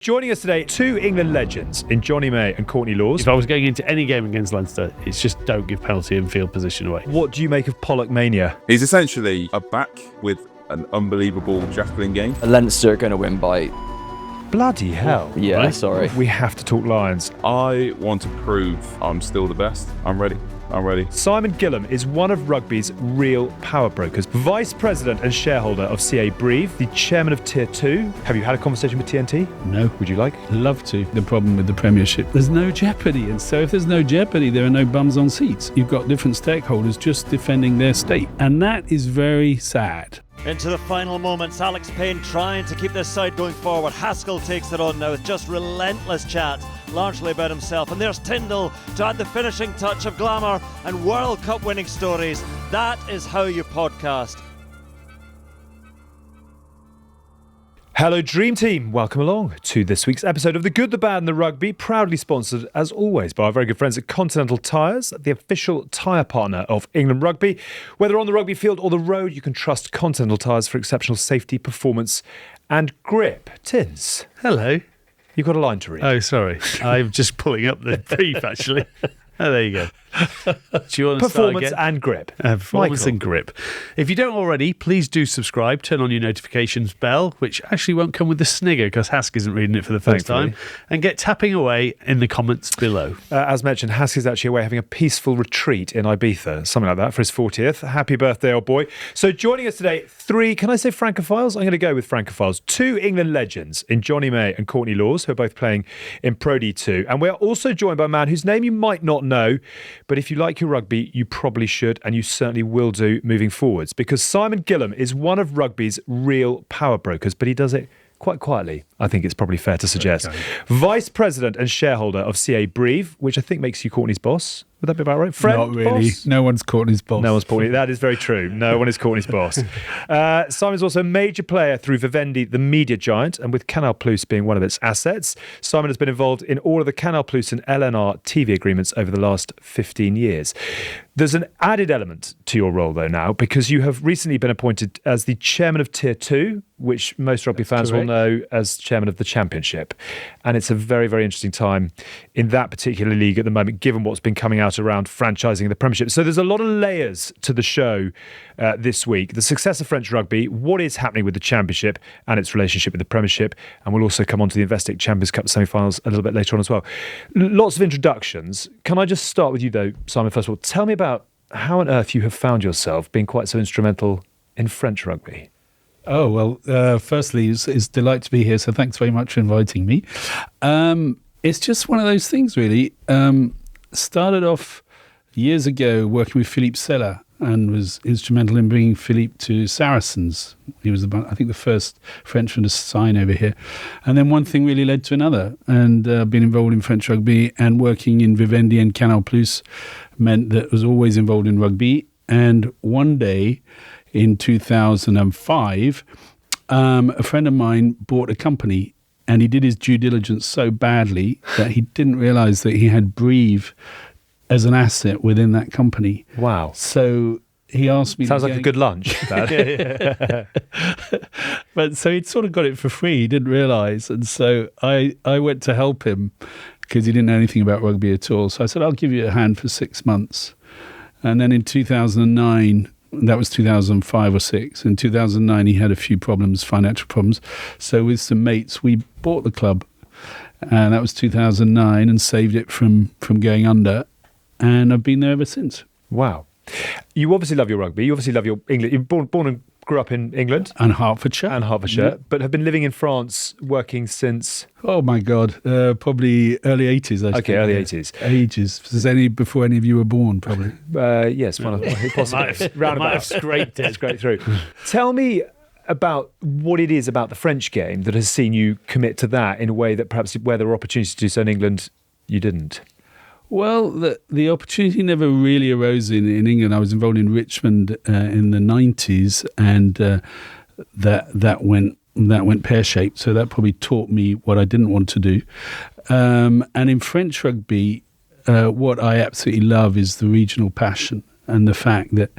Joining us today, two England legends in Jonny May and Courtney Lawes. If I was going into any game against Leinster, it's just don't give penalty and field position away. What do you make of Pollock mania? He's essentially a back with an unbelievable jackling game. Leinster are going to win by... Bloody hell. Yeah, Right. sorry. We have to talk Lions. I want to prove I'm still the best. I'm ready. Simon Gillham is one of rugby's real power brokers, vice president and shareholder of CA Brive, the chairman of Tier 2. Have you had a conversation with TNT? No. Would you like? Love to. The problem with the Premiership, there's no jeopardy. And so if there's no jeopardy, there are no bums on seats. You've got different stakeholders just defending their state. And that is very sad. Into the final moments, Alex Payne trying to keep this side going forward. Haskell takes it on now with just relentless chat, largely about himself. And there's Tyndall to add the finishing touch of glamour and World Cup winning stories. That is how you podcast. Hello Dream Team, welcome along to this week's episode of The Good, The Bad and The Rugby, proudly sponsored as always by our very good friends at Continental Tyres, the official tyre partner of England Rugby. Whether on the rugby field or the road, you can trust Continental Tyres for exceptional safety, performance and grip. Tins, Hello. you've got a line to read. Oh, sorry. I'm just pulling up the brief, actually. Oh, there you go. Do you want to start Performance again? and grip. Performance Michael. and grip. If you don't already, please do subscribe. Turn on your notifications bell, which actually won't come with the snigger because Hask isn't reading it for the first Thankfully. time. And get tapping away in the comments below. As mentioned, Hask is actually away having a peaceful retreat in Ibiza, something like that, for his 40th. Happy birthday, old boy. So joining us today, three, can I say Francophiles? I'm going to go with Francophiles. Two England legends in Jonny May and Courtney Lawes, who are both playing in Pro D2. And we're also joined by a man whose name you might not know, but if you like your rugby, you probably should, and you certainly will do moving forwards, because Simon Gillham is one of rugby's real power brokers, but he does it quite quietly, I think it's probably fair to suggest. Okay. Vice President and shareholder of CA Brive, which I think makes you Courtney's boss. Would that be about right? Friend, Not really. boss? No one's Courtney's boss. No one's Courtney. That is very true. No one is Courtney's boss. Simon's also a major player through Vivendi, the media giant, and with Canal Plus being one of its assets. Simon has been involved in all of the Canal Plus and LNR TV agreements over the last 15 years. There's an added element to your role, though, now, because you have recently been appointed as the chairman of Tier 2, which most rugby fans will know as chairman of the Championship. And it's a very, very interesting time in that particular league at the moment, given what's been coming out around franchising the Premiership. So there's a lot of layers to the show this week. The success of French rugby, what is happening with the Championship and its relationship with the Premiership. And we'll also come on to the Investec Champions Cup semi-finals a little bit later on as well. Lots of introductions. Can I just start with you, though, Simon, first of all? Tell me about how on earth you have found yourself being quite so instrumental in French rugby. Oh, well, firstly, it's a delight to be here, so thanks very much for inviting me. It's just one of those things, really. Started off years ago working with Philippe Sella and was instrumental in bringing Philippe to Saracens. He was, I think, the first Frenchman to sign over here. And then one thing really led to another. And being involved in French rugby and working in Vivendi and Canal Plus meant that I was always involved in rugby. And one day in 2005, a friend of mine bought a company, and he did his due diligence so badly that he didn't realise that he had Brive as an asset within that company. Wow. So he asked me... Sounds like a good lunch, that. But so he'd sort of got it for free, he didn't realise. And so I went to help him because he didn't know anything about rugby at all. So I said, I'll give you a hand for 6 months. And then in 2009... that was 2005 or 6. In 2009, he had a few problems, financial problems. So with some mates, we bought the club. And that was 2009 and saved it from going under. And I've been there ever since. Wow. You obviously love your rugby. You obviously love your England. You're born and grew up in England. And Hertfordshire. Yeah. But have been living in France, working since... Oh, my God. Probably early 80s, I think. Okay, early 80s. Ages. Before any of you were born, probably. Yes, possibly. Might have scraped it. Scraped through. Tell me about what it is about the French game that has seen you commit to that in a way that perhaps where there were opportunities to do so in England, you didn't. Well, the opportunity never really arose in England. I was involved in Richmond in the 90s, and that went pear-shaped. So that probably taught me what I didn't want to do. And in French rugby, what I absolutely love is the regional passion. and the fact that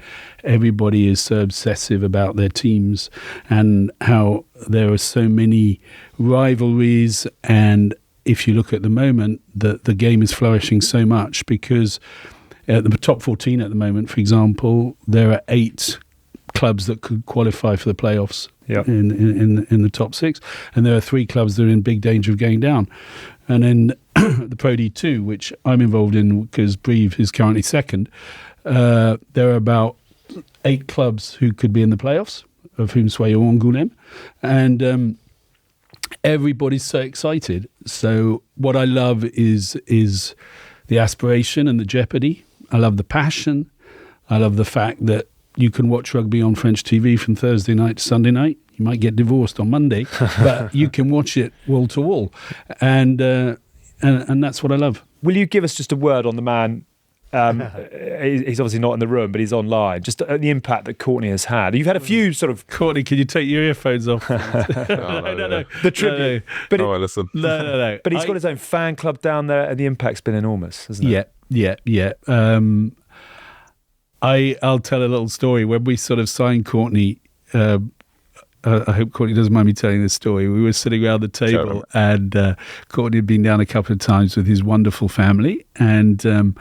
everybody is so obsessive about their teams and how there are so many rivalries. And if you look at the moment, the game is flourishing so much because at the top 14 at the moment, for example, there are 8 clubs that could qualify for the playoffs in the top 6, and there are 3 clubs that are in big danger of going down. And then the Pro D2, which I'm involved in because Brive is currently second, there are about 8 clubs who could be in the playoffs, of whom Soyons Angoulême, and everybody's so excited. So what I love is the aspiration and the jeopardy. I love the passion. I love the fact that you can watch rugby on French TV from Thursday night to Sunday night. You might get divorced on Monday, but you can watch it wall to wall, and that's what I love. Will you give us just a word on the man? He's obviously not in the room, but he's online. Just the impact that Courtney has had. You've had a few sort of... Courtney, can you take your earphones off? No. The tribute. No. Listen. No. But he's got his own fan club down there, and the impact's been enormous, hasn't it? Yeah. I'll tell a little story. When we sort of signed Courtney, I hope Courtney doesn't mind me telling this story. We were sitting around the table, and Courtney had been down a couple of times with his wonderful family, and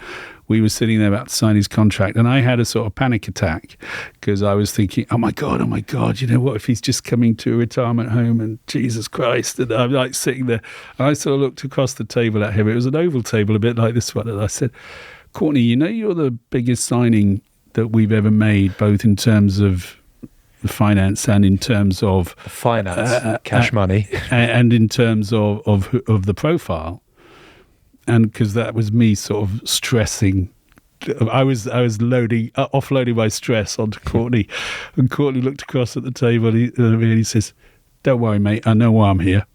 we were sitting there about to sign his contract, and I had a sort of panic attack because I was thinking, oh my God, what if he's just coming to a retirement home, and Jesus Christ, and I'm like sitting there, and I sort of looked across the table at him. It was an oval table, a bit like this one, and I said, Courtney, you're the biggest signing that we've ever made, both in terms of the finance and in terms of cash money, and in terms of the profile. And because that was me sort of stressing, I was offloading my stress onto Courtney, and Courtney looked across at the table and he says, "Don't worry, mate. I know why I'm here."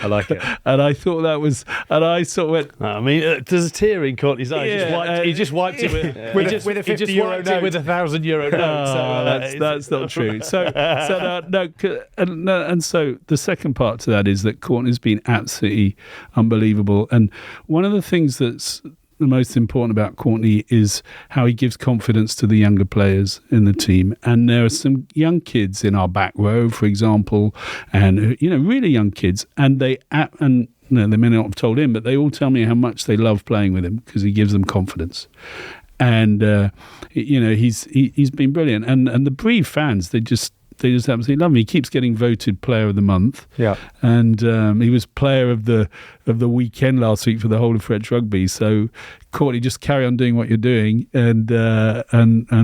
I like it. And I thought that was, and I sort of went, I mean, there's a tear in Courtney's eye. He just wiped it with a €50 note. With a €1,000 note. That's not true. So the second part to that is that Courtney's been absolutely unbelievable. And one of the things that's the most important about Courtney is how he gives confidence to the younger players in the team. And there are some young kids in our back row, for example, and really young kids, and they may not have told him, but they all tell me how much they love playing with him because he gives them confidence. And he's been brilliant. And the Brive fans, they just absolutely love him. He keeps getting voted Player of the Month. Yeah, and he was Player of the weekend last week for the whole of French rugby. So, Courtney, just carry on doing what you're doing, and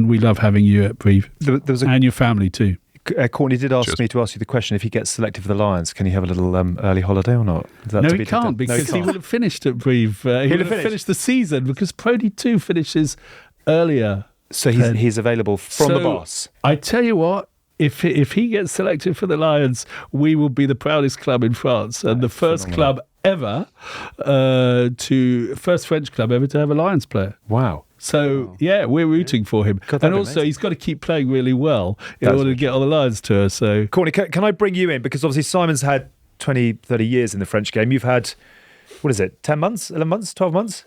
we love having you at Brive, and your family too. Courtney did ask me to ask you the question: if he gets selected for the Lions, can he have a little early holiday or not? No, he can't, because he would have finished at Brive. He would have finished the season because Pro D2 finishes earlier. So he's available from the boss. I tell you what. If he gets selected for the Lions, we will be the proudest club in France and the first club ever first French club ever to have a Lions player. Wow. So, we're rooting for him. God, and also, he's got to keep playing really well in order to get on the Lions tour. So, Courtney, can I bring you in? Because obviously Simon's had 20, 30 years in the French game. You've had, 10 months, 11 months, 12 months?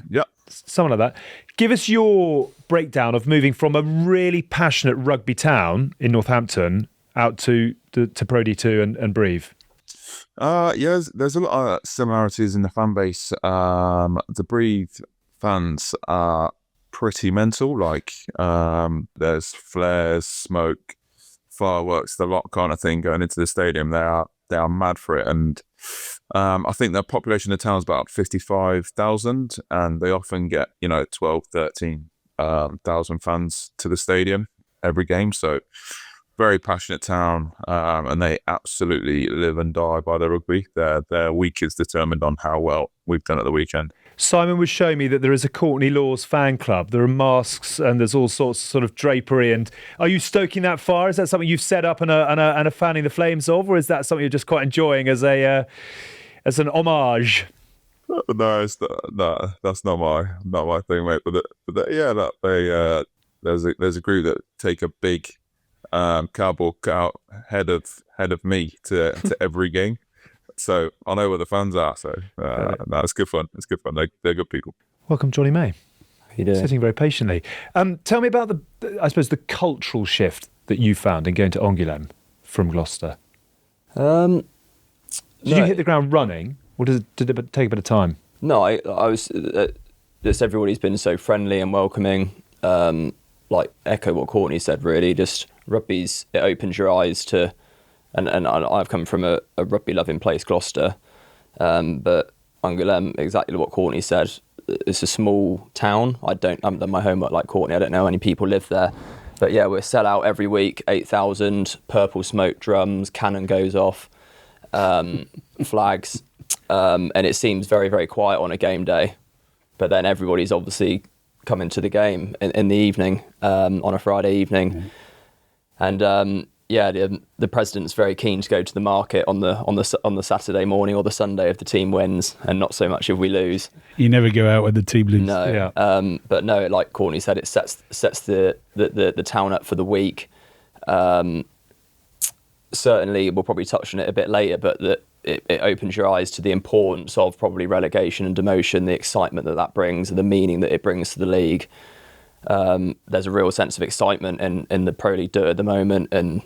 Yeah. Something like that. Give us your breakdown of moving from a really passionate rugby town in Northampton out to Pro D2 and Brive. There's a lot of similarities in the fan base. The Brive fans are pretty mental. Like there's flares, smoke, fireworks, the lot kind of thing going into the stadium. They are mad for it, and I think the population of the town is about 55,000, and they often get 12, 13,000 fans to the stadium every game. So very passionate town, and they absolutely live and die by their rugby. Their week is determined on how well we've done at the weekend. Simon was showing me that there is a Courtney Lawes fan club. There are masks and there's all sorts of sort of drapery. And are you stoking that fire? Is that something you've set up and are fanning the flames of, or is that something you're just quite enjoying as an homage? No, that's not my thing, mate. There's a group that take a big cardboard cutout head of me to every game. So I know where the fans are. So it's good fun. It's good fun. They're good people. Welcome, Jonny May. You do. Sitting very patiently. Tell me about the cultural shift that you found in going to Angoulême from Gloucester. Did you hit the ground running, or did it take a bit of time? No, I was. Just everybody's been so friendly and welcoming. Like echo what Courtney said. Really, just rugby's. It opens your eyes to, and I've come from a rugby loving place, Gloucester, but Angoulême, exactly what Courtney said. It's a small town. I haven't done my homework like Courtney. I don't know any people live there. But yeah, we're sell out every week, 8,000, purple smoke drums, cannon goes off, flags, and it seems very, very quiet on a game day. But then everybody's obviously coming to the game in the evening, on a Friday evening. And the president's very keen to go to the market on the Saturday morning or the Sunday if the team wins, and not so much if we lose. You never go out with the team lose. No, Yeah. But no, like Courtney said, it sets the town up for the week. Certainly, we'll probably touch on it a bit later, but it opens your eyes to the importance of probably relegation and demotion, the excitement that brings, and the meaning that it brings to the league. There's a real sense of excitement in the Pro League 2 at the moment, and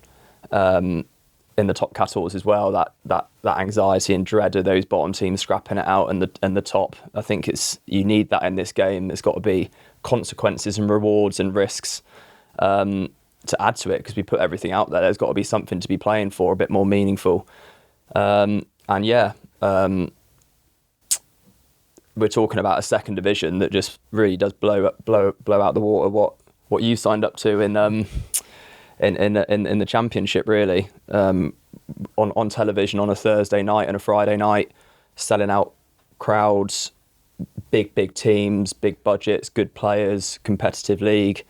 in the top 14 as well. That anxiety and dread of those bottom teams scrapping it out, and the top. I think you need that in this game. There's got to be consequences and rewards and risks to add to it, because we put everything out there. There's got to be something to be playing for, a bit more meaningful. We're talking about a second division that just really does blow out the water what you signed up to in the Championship, really. On television on a Thursday night and a Friday night, selling out crowds, big teams, big budgets, good players, competitive league.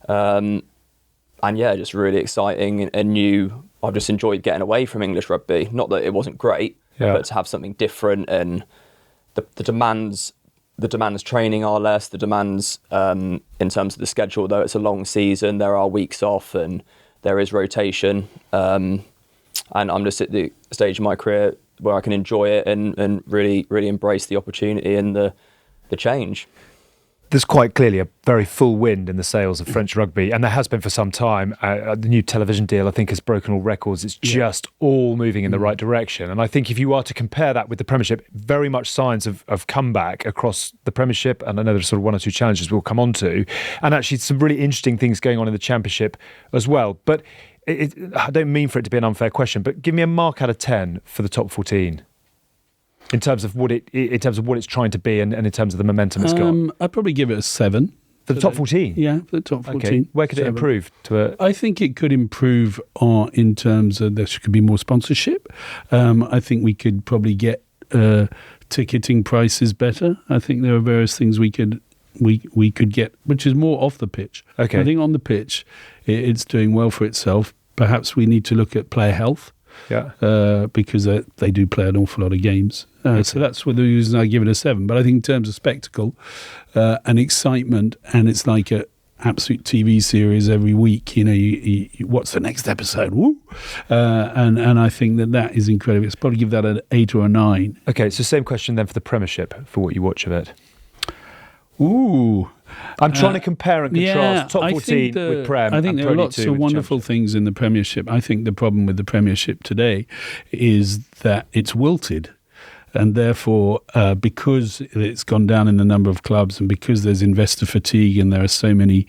Just really exciting and new. I've just enjoyed getting away from English rugby. Not that it wasn't great, but to have something different, and the demands training are less. The demands in terms of the schedule, though it's a long season, there are weeks off and there is rotation. And I'm just at the stage of my career where I can enjoy it and really, really embrace the opportunity and the change. There's quite clearly a very full wind in the sails of French rugby, and there has been for some time. The new television deal, I think, has broken all records. It's just all moving in the right direction. And I think if you are to compare that with the Premiership, very much signs of comeback across the Premiership, and I know there's sort of one or two challenges we'll come on to, and actually some really interesting things going on in the Championship as well. But I don't mean for it to be an unfair question, but give me a mark out of 10 for the top 14. In terms of what it's trying to be, and in terms of the momentum it's got, I'd probably give it a 7 for the top 14. Yeah, for the top 14. Okay. Where could it 7. improve to? I think it could improve in terms of there could be more sponsorship. I think we could probably get ticketing prices better. I think there are various things we could get, which is more off the pitch. Okay. I think on the pitch, it's doing well for itself. Perhaps we need to look at player health. Yeah. Because they do play an awful lot of games. So that's the reason I give it a 7. But I think in terms of spectacle and excitement, and it's like an absolute TV series every week. You what's the next episode? Woo! And I think that is incredible. It's probably give that an 8 or a 9. Okay, so same question then for the Premiership, for what you watch of it. Ooh. I'm trying to compare and contrast top 14 with Prem. I think there are lots of wonderful things in the Premiership. I think the problem with the Premiership today is that it's wilted. And therefore, because it's gone down in the number of clubs, and because there's investor fatigue and there are so many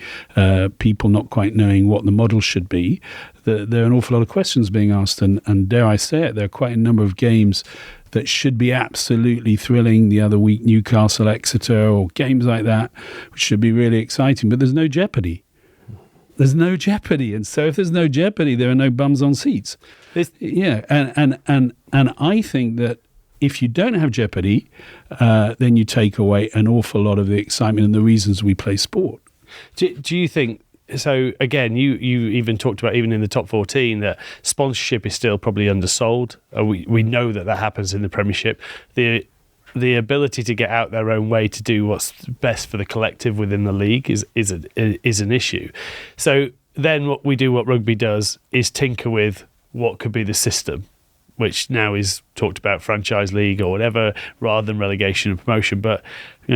people not quite knowing what the model should be, there are an awful lot of questions being asked. And dare I say it, there are quite a number of games that should be absolutely thrilling. The other week, Newcastle, Exeter, or games like that, which should be really exciting. But there's no jeopardy. There's no jeopardy. And so if there's no jeopardy, there are no bums on seats. And I think that if you don't have jeopardy, then you take away an awful lot of the excitement and the reasons we play sport. Do you think... So again, you even talked about, even in the top 14, that sponsorship is still probably undersold. We know that happens in the Premiership. The ability to get out their own way to do what's best for the collective within the league is an issue. So then what rugby does is tinker with what could be the system, which now is talked about franchise league or whatever, rather than relegation and promotion. But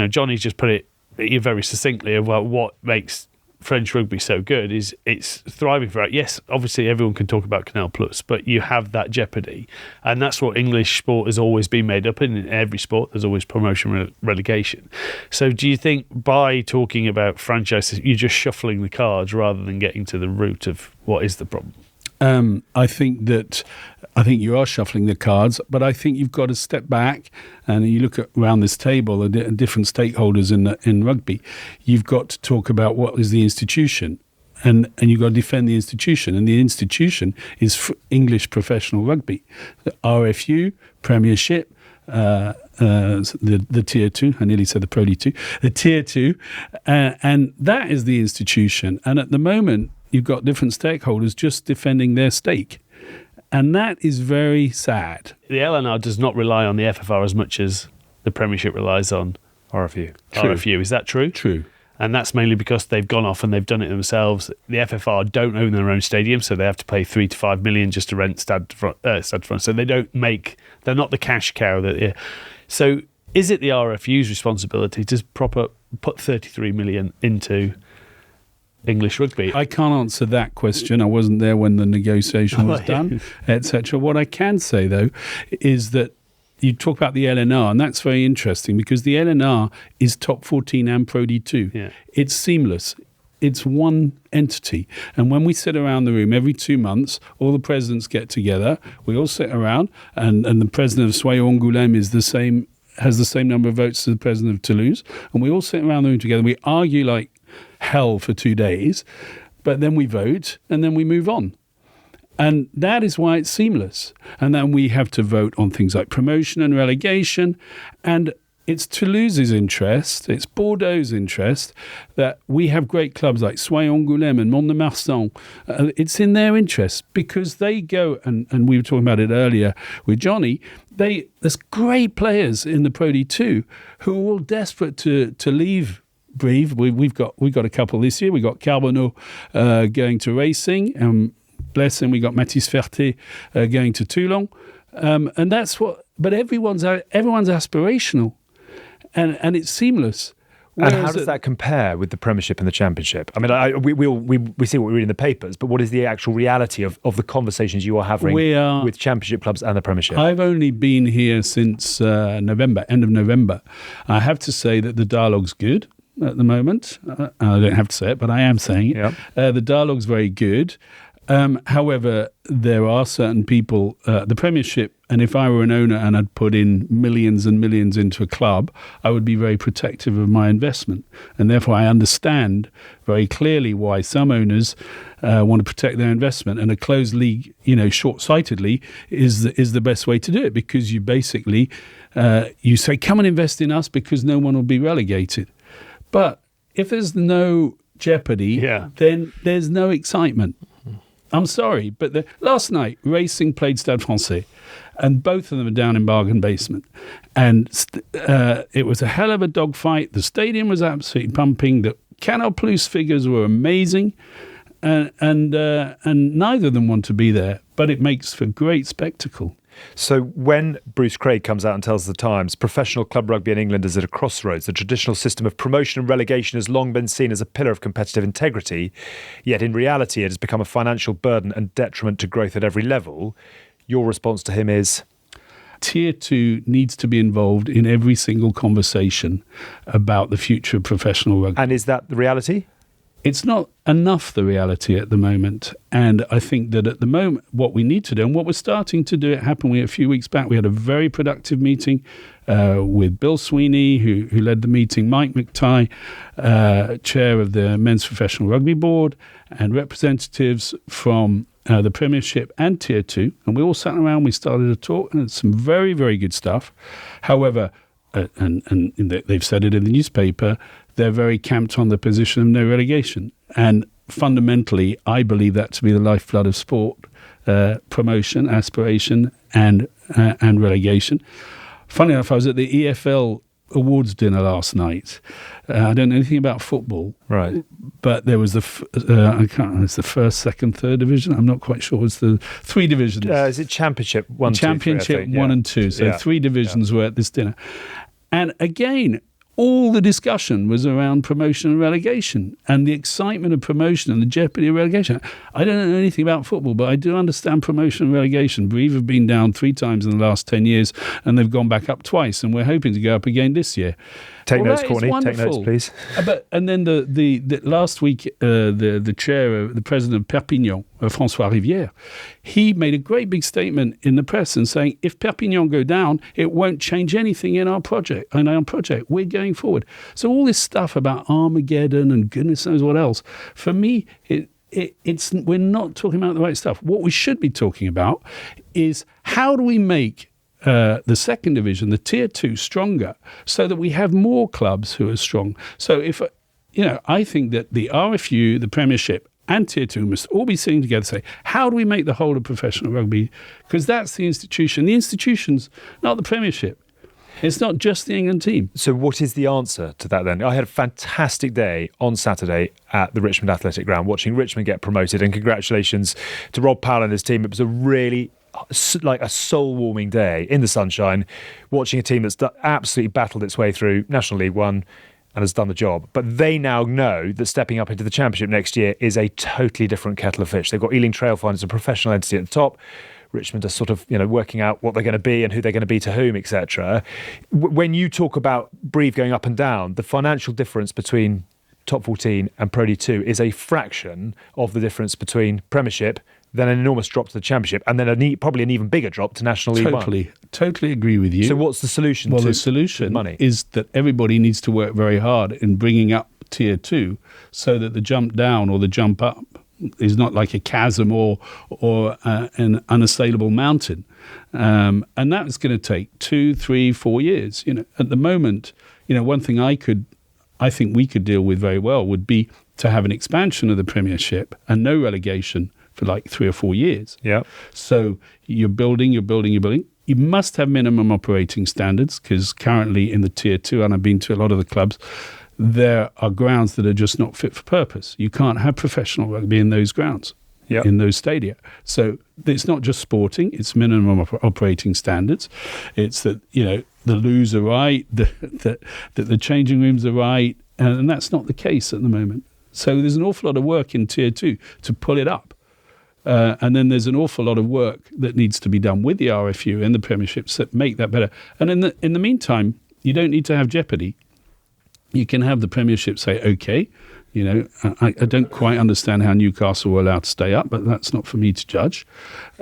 Johnny's just put it you very succinctly about what makes French rugby so good is it's thriving for it. Yes, obviously everyone can talk about Canal Plus, but you have that jeopardy, and that's what English sport has always been made up in every sport. There's always promotion, relegation. So do you think by talking about franchises, you're just shuffling the cards rather than getting to the root of what is the problem? I think you are shuffling the cards, but I think you've got to step back and you look around this table, the different stakeholders in rugby. You've got to talk about what is the institution, and you've got to defend the institution. And the institution is English professional rugby, the RFU, Premiership, the Tier 2. I nearly said the Pro League 2. The Tier 2, and that is the institution. And at the moment, you've got different stakeholders just defending their stake. And that is very sad. The LNR does not rely on the FFR as much as the Premiership relies on RFU. True. RFU. Is that true? True. And that's mainly because they've gone off and they've done it themselves. The FFR don't own their own stadium, so they have to pay 3 to 5 million just to rent Stade France. So they're not the cash cow. So is it the RFU's responsibility to put 33 million into English rugby? I can't answer that question. I wasn't there when the negotiation was done, etc. What I can say, though, is that you talk about the LNR, and that's very interesting because the LNR is top 14 and Pro D2. Yeah. It's seamless. It's one entity. And when we sit around the room every 2 months, all the presidents get together. We all sit around, and the president of Soyons Angoulême has the same number of votes as the president of Toulouse. And we all sit around the room together. We argue like hell for 2 days, but then we vote and then we move on. And that is why it's seamless. And then we have to vote on things like promotion and relegation. And it's Toulouse's interest, it's Bordeaux's interest that we have great clubs like Soyons Angoulême and Mont-de-Marsan. It's in their interest because they go, and we were talking about it earlier with Jonny, there's great players in the Pro D2 who are all desperate to leave Brive. We've got a couple this year. We got Carbonneau going to Racing. Bless him. We got Mathis Ferté going to Toulon, and that's what. But everyone's aspirational, and it's seamless. And how does that compare with the Premiership and the Championship? I mean, we see what we read in the papers, but what is the actual reality of the conversations you are having with Championship clubs and the Premiership? I've only been here since November, end of November. I have to say that the dialogue's good at the moment. I don't have to say it, but I am saying it. Yeah. The dialogue's very good. However, there are certain people, the Premiership, and if I were an owner and I'd put in millions and millions into a club, I would be very protective of my investment. And therefore, I understand very clearly why some owners want to protect their investment. And a closed league, short-sightedly, is the best way to do it, because you basically, you say, come and invest in us because no one will be relegated. But if there's no jeopardy, then there's no excitement. I'm sorry, but last night, Racing played Stade Francais, and both of them are down in bargain basement. And it was a hell of a dogfight. The stadium was absolutely pumping. The Canal Plus figures were amazing, and neither of them want to be there, but it makes for great spectacle. So when Bruce Craig comes out and tells the Times, professional club rugby in England is at a crossroads. The traditional system of promotion and relegation has long been seen as a pillar of competitive integrity, yet in reality it has become a financial burden and detriment to growth at every level. Your response to him is? Tier 2 needs to be involved in every single conversation about the future of professional rugby. And is that the reality? It's not enough the reality at the moment. And I think that at the moment, what we need to do, and what we're starting to do, it happened a few weeks back, we had a very productive meeting with Bill Sweeney, who led the meeting, Mike McTighe, chair of the Men's Professional Rugby Board, and representatives from the Premiership and Tier 2. And we all sat around, we started a talk, and it's some very, very good stuff. However, and they've said it in the newspaper, they're very camped on the position of no relegation. And fundamentally, I believe that to be the lifeblood of sport, promotion, aspiration, and relegation. Funny enough, I was at the EFL awards dinner last night. I don't know anything about football. Right. But there was it's the first, second, third division. I'm not quite sure. It's the 3 divisions. Is it Championship 1, 2, 3, I think? 1 and 2. So 3 divisions were at this dinner. And again, all the discussion was around promotion and relegation and the excitement of promotion and the jeopardy of relegation. I don't know anything about football, but I do understand promotion and relegation. Brive have been down 3 times in the last 10 years and they've gone back up twice, and we're hoping to go up again this year. Take notes, Courtney. Take notes, please. And then the last week, the president of Perpignan, François Rivière, he made a great big statement in the press and saying, if Perpignan go down, it won't change anything in our project. We're going forward. So all this stuff about Armageddon and goodness knows what else, for me, it's we're not talking about the right stuff. What we should be talking about is how do we make the second division, the tier 2, stronger, so that we have more clubs who are strong. So I think that the RFU, the Premiership, and tier 2 must all be sitting together and say, how do we make the whole of professional rugby? Because that's the institution. The institution's not the Premiership. It's not just the England team. So what is the answer to that then? I had a fantastic day on Saturday at the Richmond Athletic Ground watching Richmond get promoted, and congratulations to Rob Powell and his team. It was a really like a soul-warming day in the sunshine, watching a team that's absolutely battled its way through National League One and has done the job. But they now know that stepping up into the Championship next year is a totally different kettle of fish. They've got Ealing Trailfinders, a professional entity at the top. Richmond are sort of, working out what they're going to be and who they're going to be to whom, etc. When you talk about Brive going up and down, the financial difference between top 14 and Pro D2 is a fraction of the difference between Premiership, then an enormous drop to the Championship, and then probably an even bigger drop to National League One. Totally agree with you. So what's the solution the solution money? Is that everybody needs to work very hard in bringing up tier 2 so that the jump down or the jump up is not like a chasm or an unassailable mountain. And that's going to take 2, 3, 4 years. At the moment, one thing I think we could deal with very well would be to have an expansion of the Premiership and no relegation for like 3 or 4 years. Yeah. So you're building. You must have minimum operating standards, because currently in the tier 2, and I've been to a lot of the clubs, there are grounds that are just not fit for purpose. You can't have professional rugby in those grounds, in those stadia. So it's not just sporting, it's minimum operating standards. It's that, the loos are right, that the changing rooms are right, and that's not the case at the moment. So there's an awful lot of work in tier 2 to pull it up. And then there's an awful lot of work that needs to be done with the RFU and the Premierships that make that better. And in the meantime, you don't need to have jeopardy. You can have the Premiership say, okay, I don't quite understand how Newcastle were allowed to stay up, but that's not for me to judge.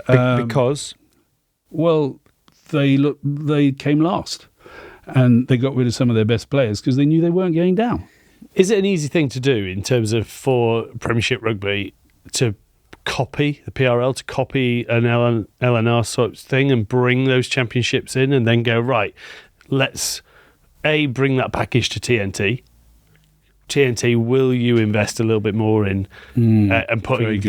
Because? Well, they came last, and they got rid of some of their best players because they knew they weren't going down. Is it an easy thing to do in terms of for Premiership Rugby to copy the PRL, to copy an LNR sort of thing and bring those championships in and then go, right, let's bring that package to TNT. TNT, will you invest a little bit more in and putting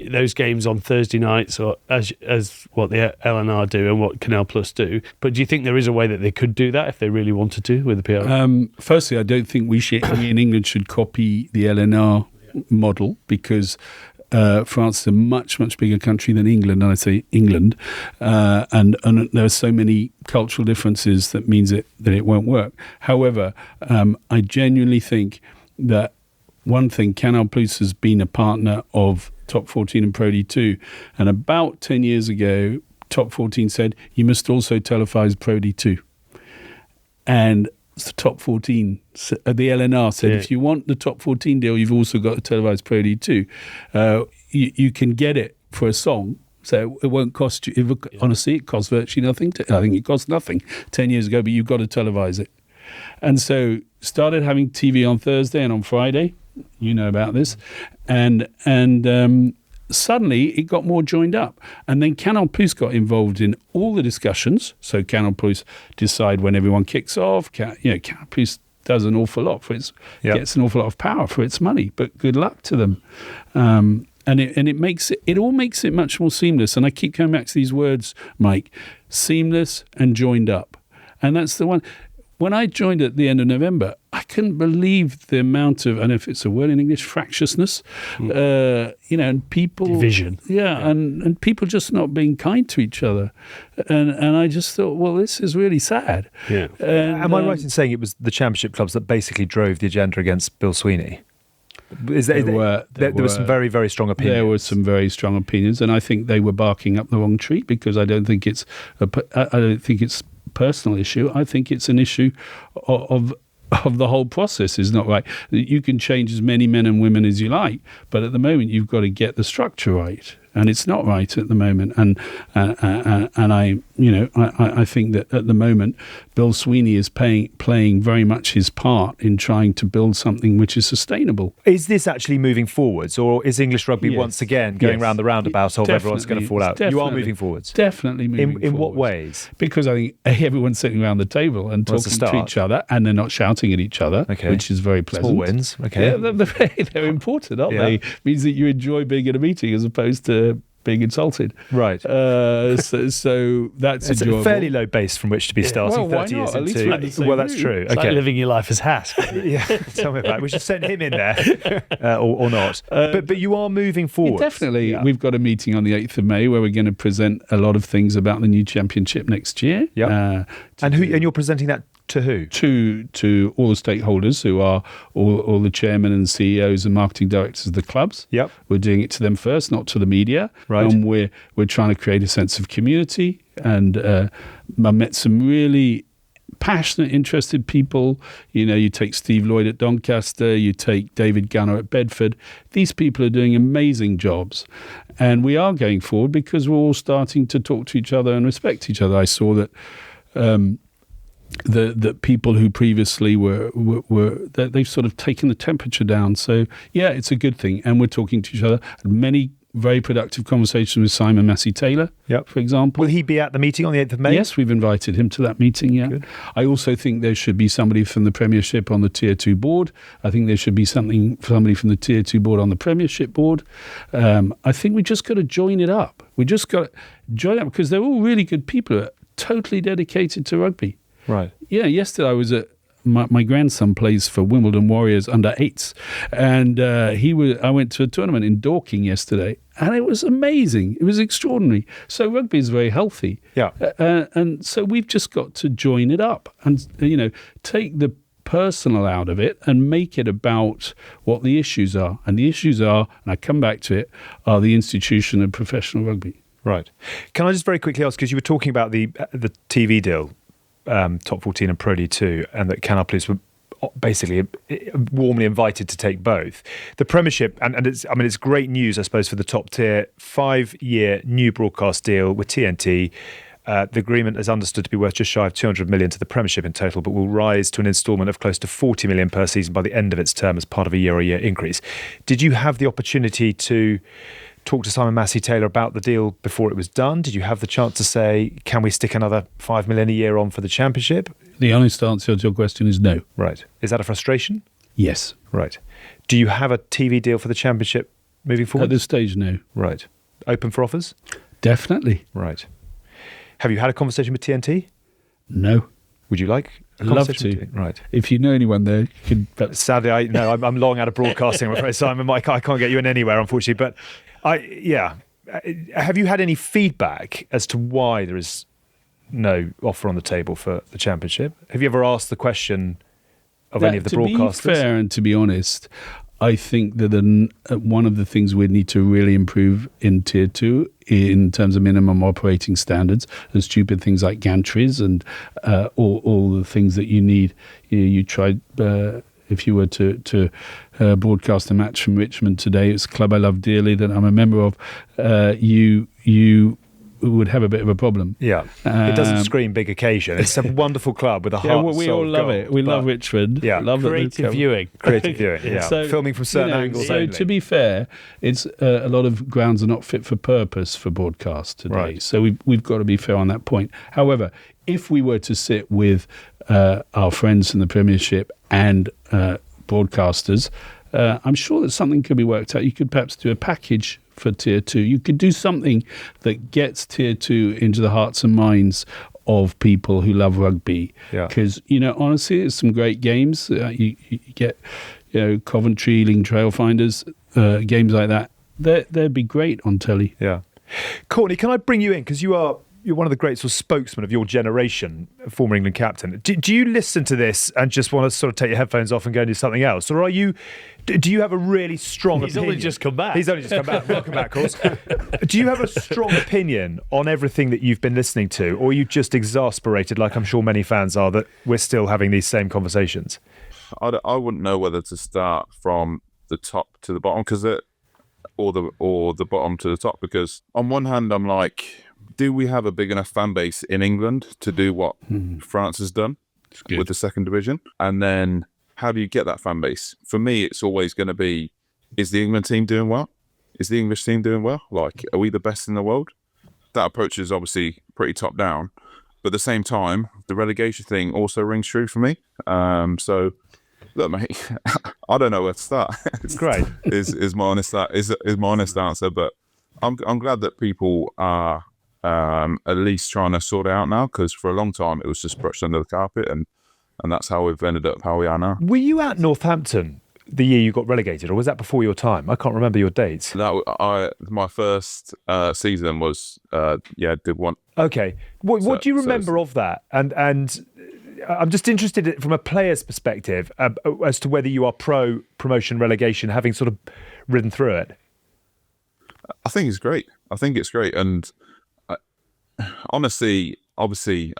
those games on Thursday nights, or as what the LNR do and what Canal Plus do? But do you think there is a way that they could do that if they really wanted to with the PRL? Firstly, I don't think we in England should copy the LNR model, because France is a much, much bigger country than England, and I say England, and there are so many cultural differences that means that it won't work. However, I genuinely think that one thing, Canal Plus has been a partner of Top 14 and Pro D2, and about 10 years ago, Top 14 said, you must also televise Pro D2. And the Top 14, the LNR said, if you want the Top 14 deal, you've also got to televise Pro D2. You can get it for a song, so it won't cost you. Honestly, it costs virtually nothing. I think it cost nothing 10 years ago, but you've got to televise it. And so started having TV on Thursday and on Friday. You know about this. And suddenly it got more joined up. And then Canal Plus got involved in all the discussions. So Canal Plus decide when everyone kicks off. Canal Plus does an awful lot gets an awful lot of power for its money. But good luck to them. And it all makes it much more seamless. And I keep coming back to these words, Mike: seamless and joined up. And that's the one. when I joined at the end of November, I couldn't believe the amount of, I don't know if it's a word in English, fractiousness, and people... Division. Yeah, and people just not being kind to each other. And I just thought, well, this is really sad. Yeah. Am I right in saying it was the Championship clubs that basically drove the agenda against Bill Sweeney? There were some very, very strong opinions. There were some very strong opinions, and I think they were barking up the wrong tree, because I don't think it's a personal issue. I think it's an issue of the whole process is not right. You can change as many men and women as you like, but at the moment you've got to get the structure right. And it's not right at the moment, and I think that at the moment Bill Sweeney is playing very much his part in trying to build something which is sustainable. Is this actually moving forwards, or is English rugby Yes. once again going round the roundabout of everyone's going to fall out? You are moving forwards. Definitely moving forwards. In what ways? Because I think everyone's sitting around the table and Well, it's a talking to start. each other, and they're not shouting at each other, Okay. which is very pleasant. Small wins. Okay. Yeah, they're important, aren't they? Means that you enjoy being at a meeting as opposed to being insulted. Right. So that's It's a enjoyable. fairly low base from which to be starting Well, why 30 not? years At least into. we're in the same Well, that's room. true. It's like Okay. living your life as Hask. Yeah, tell me about it. We should send him in there, or not. But you are moving forward. Definitely. Yeah. We've got a meeting on the 8th of May where we're going to present a lot of things about the new championship next year. Yep. And you're presenting that to who? To all the stakeholders who are all the chairmen and CEOs and marketing directors of the clubs. Yep. We're doing it to them first, not to the media. Right. And we're trying to create a sense of community. And I met some really passionate, interested people. You take Steve Lloyd at Doncaster, you take David Gunner at Bedford. These people are doing amazing jobs. And we are going forward because we're all starting to talk to each other and respect each other. I saw that the people who previously were they've sort of taken the temperature down. So yeah, it's a good thing, and we're talking to each other. Many very productive conversations with Simon Massey-Taylor, for example. Will he be at the meeting on the 8th of May? Yes, we've invited him to that meeting, yeah. Good. I also think there should be somebody from the Premiership on the Tier 2 board. I think there should be somebody from the Tier 2 board on the Premiership board. I think we just got to join it up. We just got to join it up because they're all really good people who are totally dedicated to rugby. Right. Yeah, yesterday I was at my grandson plays for Wimbledon Warriors under 8s, and I went to a tournament in Dorking yesterday, and it was amazing. It was extraordinary. So rugby is very healthy. Yeah. And so we've just got to join it up and take the personal out of it and make it about what the issues are. And the issues are, and I come back to it, are the institution of professional rugby. Right. Can I just very quickly ask, because you were talking about the TV deal, Top 14 and Pro D2, and that Canal Plus were basically warmly invited to take both. The Premiership, and it's great news, I suppose, for the top tier, 5-year new broadcast deal with TNT. The agreement is understood to be worth just shy of 200 million to the Premiership in total, but will rise to an instalment of close to 40 million per season by the end of its term as part of a year-on-year increase. Did you have the opportunity to talk to Simon Massey-Taylor about the deal before it was done? Did you have the chance to say, can we stick another 5 million a year on for the Championship? The honest answer to your question is no. Right. Is that a frustration? Yes. Right. Do you have a TV deal for the Championship moving forward? At this stage, no. Right. Open for offers? Definitely. Right. Have you had a conversation with TNT? No. Would you like a Love conversation to. with TNT? Right. If you know anyone there, you can perhaps... Sadly, I'm long out of broadcasting, I'm afraid, Simon. I can't get you in anywhere, unfortunately. But have you had any feedback as to why there is no offer on the table for the Championship? Have you ever asked the question of any of the broadcasters? To be fair and to be honest, I think that one of the things we need to really improve in Tier 2 in terms of minimum operating standards are stupid things like gantries and all the things that you need. You tried... if you were to broadcast a match from Richmond today, it's a club I love dearly that I'm a member of, you would have a bit of a problem. Yeah. It doesn't scream big occasion. It's a wonderful club with a heart. We all love it. We love Richmond. Yeah. Love Creative viewing. Creative viewing, yeah. So, filming from certain angles So only. to be fair, it's a lot of grounds are not fit for purpose for broadcast today. Right. So we've got to be fair on that point. However, if we were to sit with our friends in the Premiership and broadcasters, I'm sure that something could be worked out. You could perhaps do a package for Tier 2. You could do something that gets Tier 2 into the hearts and minds of people who love rugby. Yeah. Because, honestly, it's some great games. You get, Coventry, Ealing Trailfinders, games like that. They'd be great on telly. Yeah. Courtney, can I bring you in? Because you're one of the great sort of spokesmen of your generation, former England captain. Do you listen to this and just want to sort of take your headphones off and go and do something else? Or do you have a really strong opinion? He's only just come back. He's only just come back. Welcome back, of course. Do you have a strong opinion on everything that you've been listening to? Or are you just exasperated, like I'm sure many fans are, that we're still having these same conversations? I wouldn't know whether to start from the top to the bottom or the bottom to the top, because on one hand I'm like, do we have a big enough fan base in England to do what France has done with the second division? And then how do you get that fan base? For me, it's always going to be, is the England team doing well? Is the English team doing well? Like, are we the best in the world? That approach is obviously pretty top down, but at the same time, the relegation thing also rings true for me. So look, mate, I don't know where to start. It's great. is my honest answer, but I'm glad that people are at least trying to sort it out now, because for a long time it was just brushed under the carpet, and that's how we've ended up how we are now. Were you at Northampton the year you got relegated, or was that before your time? I can't remember your dates. My first season was did one. Okay, what do you remember of that? And I'm just interested from a player's perspective as to whether you are pro promotion relegation, having sort of ridden through it. I think it's great. And honestly, obviously,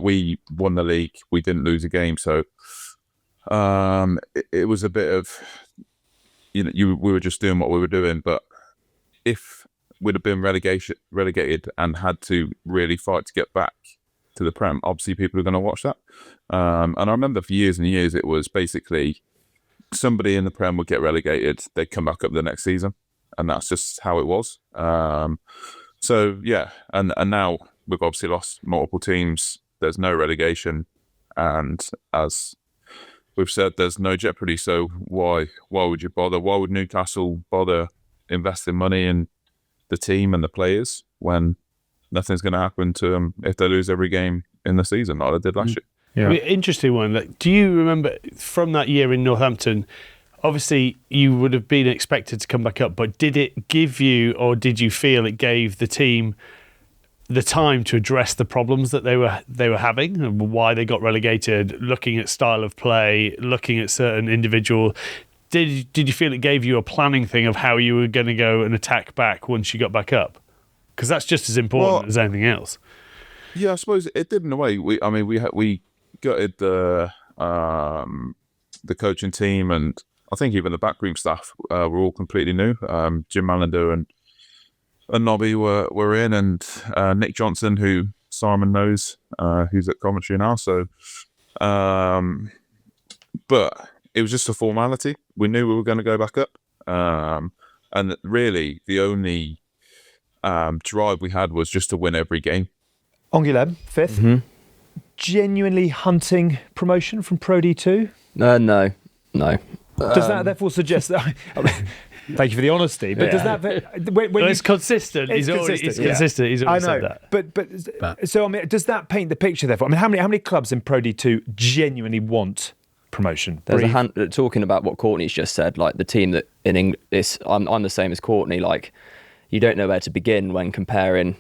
we won the league, we didn't lose a game, so it was a bit of, we were just doing what we were doing. But if we'd have been relegated and had to really fight to get back to the Prem, obviously people are going to watch that. And I remember for years and years, it was basically somebody in the Prem would get relegated, they'd come back up the next season, and that's just how it was. So yeah, and now we've obviously lost multiple teams. There's no relegation, and as we've said, there's no jeopardy. So why would you bother? Why would Newcastle bother investing money in the team and the players when nothing's going to happen to them if they lose every game in the season like they did last year? Yeah. I mean, interesting one. Like, do you remember from that year in Northampton? Obviously, you would have been expected to come back up, but did it give you, or did you feel it gave the team the time to address the problems that they were having and why they got relegated? Looking at style of play, looking at certain individual. Did you feel it gave you a planning thing of how you were going to go and attack back once you got back up? Because that's just as important as anything else. Yeah, I suppose it did in a way. We gutted the coaching team, and I think even the backroom staff were all completely new. Jim Mallender and Nobby were in, and Nick Johnson, who Simon knows, who's at Coventry now. So, but it was just a formality. We knew we were going to go back up, and really the only drive we had was just to win every game. Angoulême, 5th. Mm-hmm. Genuinely hunting promotion from Pro D2? No. Does that therefore suggest that? Thank you for the honesty. But does that? It's consistent. He's consistent. He's always said that. But so I mean, does that paint the picture? Therefore, I mean, how many clubs in Pro D2 genuinely want promotion? There's talking about what Courtney's just said. Like the team that in English, I'm the same as Courtney. Like you don't know where to begin when comparing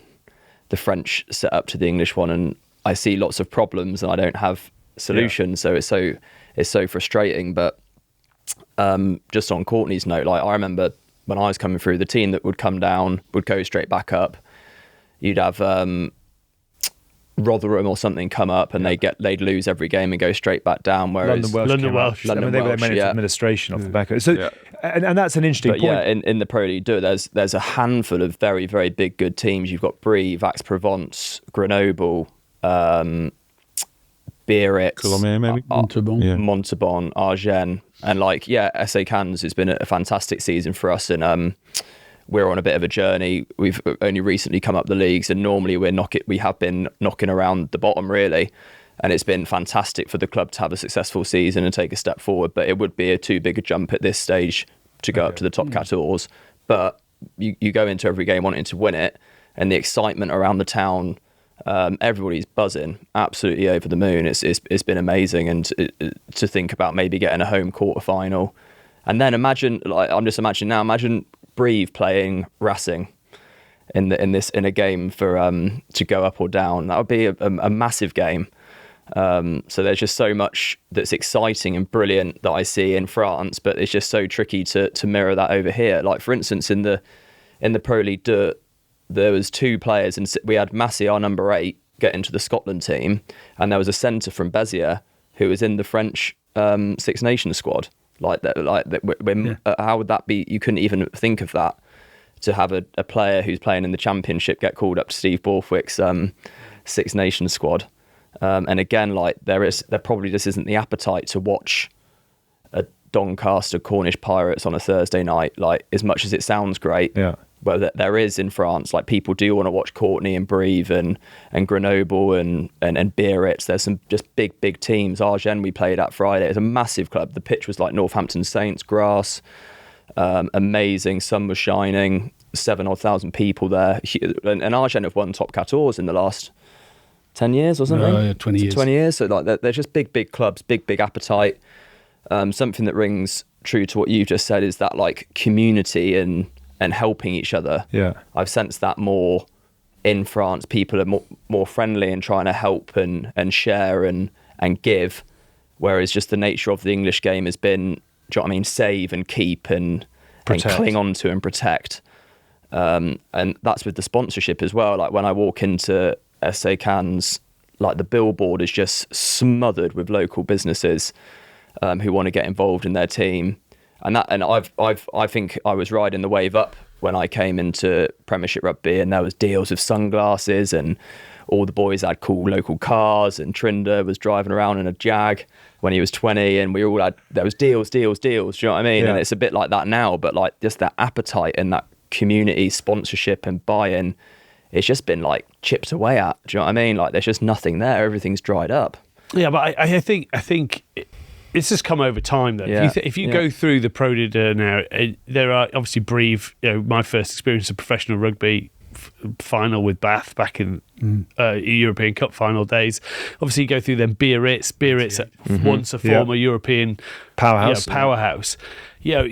the French setup to the English one, and I see lots of problems and I don't have solutions. So it's so frustrating. But just on Courtney's note, like I remember when I was coming through, the team that would come down would go straight back up. You'd have Rotherham or something come up and they'd lose every game and go straight back down. Whereas London Welsh. They managed administration off the back of it. So, and that's an interesting point. Yeah, in the Pro League, there's a handful of very, very big good teams. You've got Brive, Aix-Provence, Grenoble, Biarritz, Montauban, Agen, and SA Cans has been a fantastic season for us, and we're on a bit of a journey. We've only recently come up the leagues, and normally we have been knocking around the bottom really, and it's been fantastic for the club to have a successful season and take a step forward. But it would be too big a jump at this stage to go up to the top 14. But you go into every game wanting to win it, and the excitement around the town Everybody's buzzing, absolutely over the moon. It's been amazing, and to think about maybe getting a home quarter final, and then imagine, like I'm just imagining now, imagine Brive playing Racing in a game for to go up or down. That would be a massive game. So there's just so much that's exciting and brilliant that I see in France, but it's just so tricky to mirror that over here. Like for instance, in the Pro League 2, there was 2 players, and we had Massey, our number 8, get into the Scotland team, and there was a centre from Béziers who was in the French Six Nations squad. How would that be? You couldn't even think of that, to have a player who's playing in the Championship get called up to Steve Borthwick's Six Nations squad. And again, like there probably just isn't the appetite to watch a Doncaster Cornish Pirates on a Thursday night, like as much as it sounds great. Yeah. Well, there is in France. Like people do want to watch Courtney and Brive and Grenoble and Biarritz. There's some just big teams. Agen we played at Friday. It's a massive club. The pitch was like Northampton Saints grass. Amazing. Sun was shining. 7,000 people there. And Agen have won top 14 in the last 10 years or something. 20 years. 20 years. So like they're just big clubs, big appetite. Something that rings true to what you've just said is that like community and helping each other. Yeah, I've sensed that more in France. People are more friendly and trying to help and share and give, whereas just the nature of the English game has been, do you know what I mean, save and keep and cling on to and protect. And that's with the sponsorship as well. Like when I walk into SA Cans, like the billboard is just smothered with local businesses who want to get involved in their team. And I think I was riding the wave up when I came into Premiership Rugby, and there was deals of sunglasses, and all the boys had cool local cars, and Trinder was driving around in a Jag when he was 20, and there was deals. Do you know what I mean? Yeah. And it's a bit like that now, but like just that appetite and that community sponsorship and buy-in, it's just been like chipped away at. Do you know what I mean? Like there's just nothing there. Everything's dried up. Yeah, but I think it's just come over time, though. Yeah. If you go through the Pro League now, there are obviously Brive. You know, my first experience of professional rugby final with Bath back in European Cup final days. Obviously, you go through them Biarritz, once a former European powerhouse.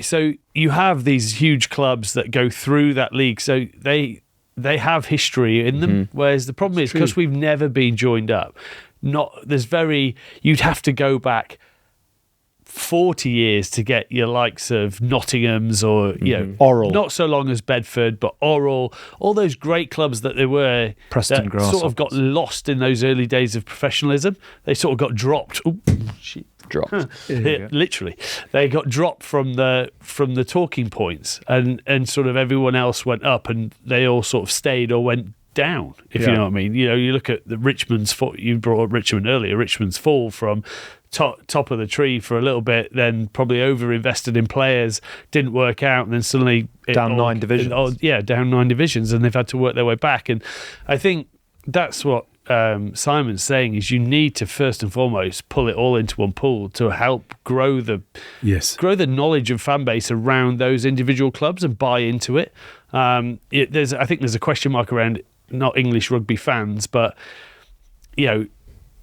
So you have these huge clubs that go through that league. So they have history in them. Whereas the problem is because we've never been joined up. You'd have to go back 40 years to get your likes of Nottingham's or Orrell. Not so long as Bedford, but Orrell, all those great clubs that they were, Preston that Grasshoppers. sort of got lost in those early days of professionalism. They sort of got dropped. Oh, shit. Dropped. Literally, they got dropped from the talking points, and sort of everyone else went up, and they all sort of stayed or went down, if you know what I mean. You know, you look at the Richmond's fall. You brought up Richmond earlier. Richmond's fall from top of the tree for a little bit, then probably over-invested in players, didn't work out, and then suddenly down 9 divisions. Down 9 divisions, and they've had to work their way back. And I think that's what Simon's saying is you need to first and foremost pull it all into one pool to help grow the knowledge of fan base around those individual clubs and buy into it. I think there's a question mark around not English rugby fans, but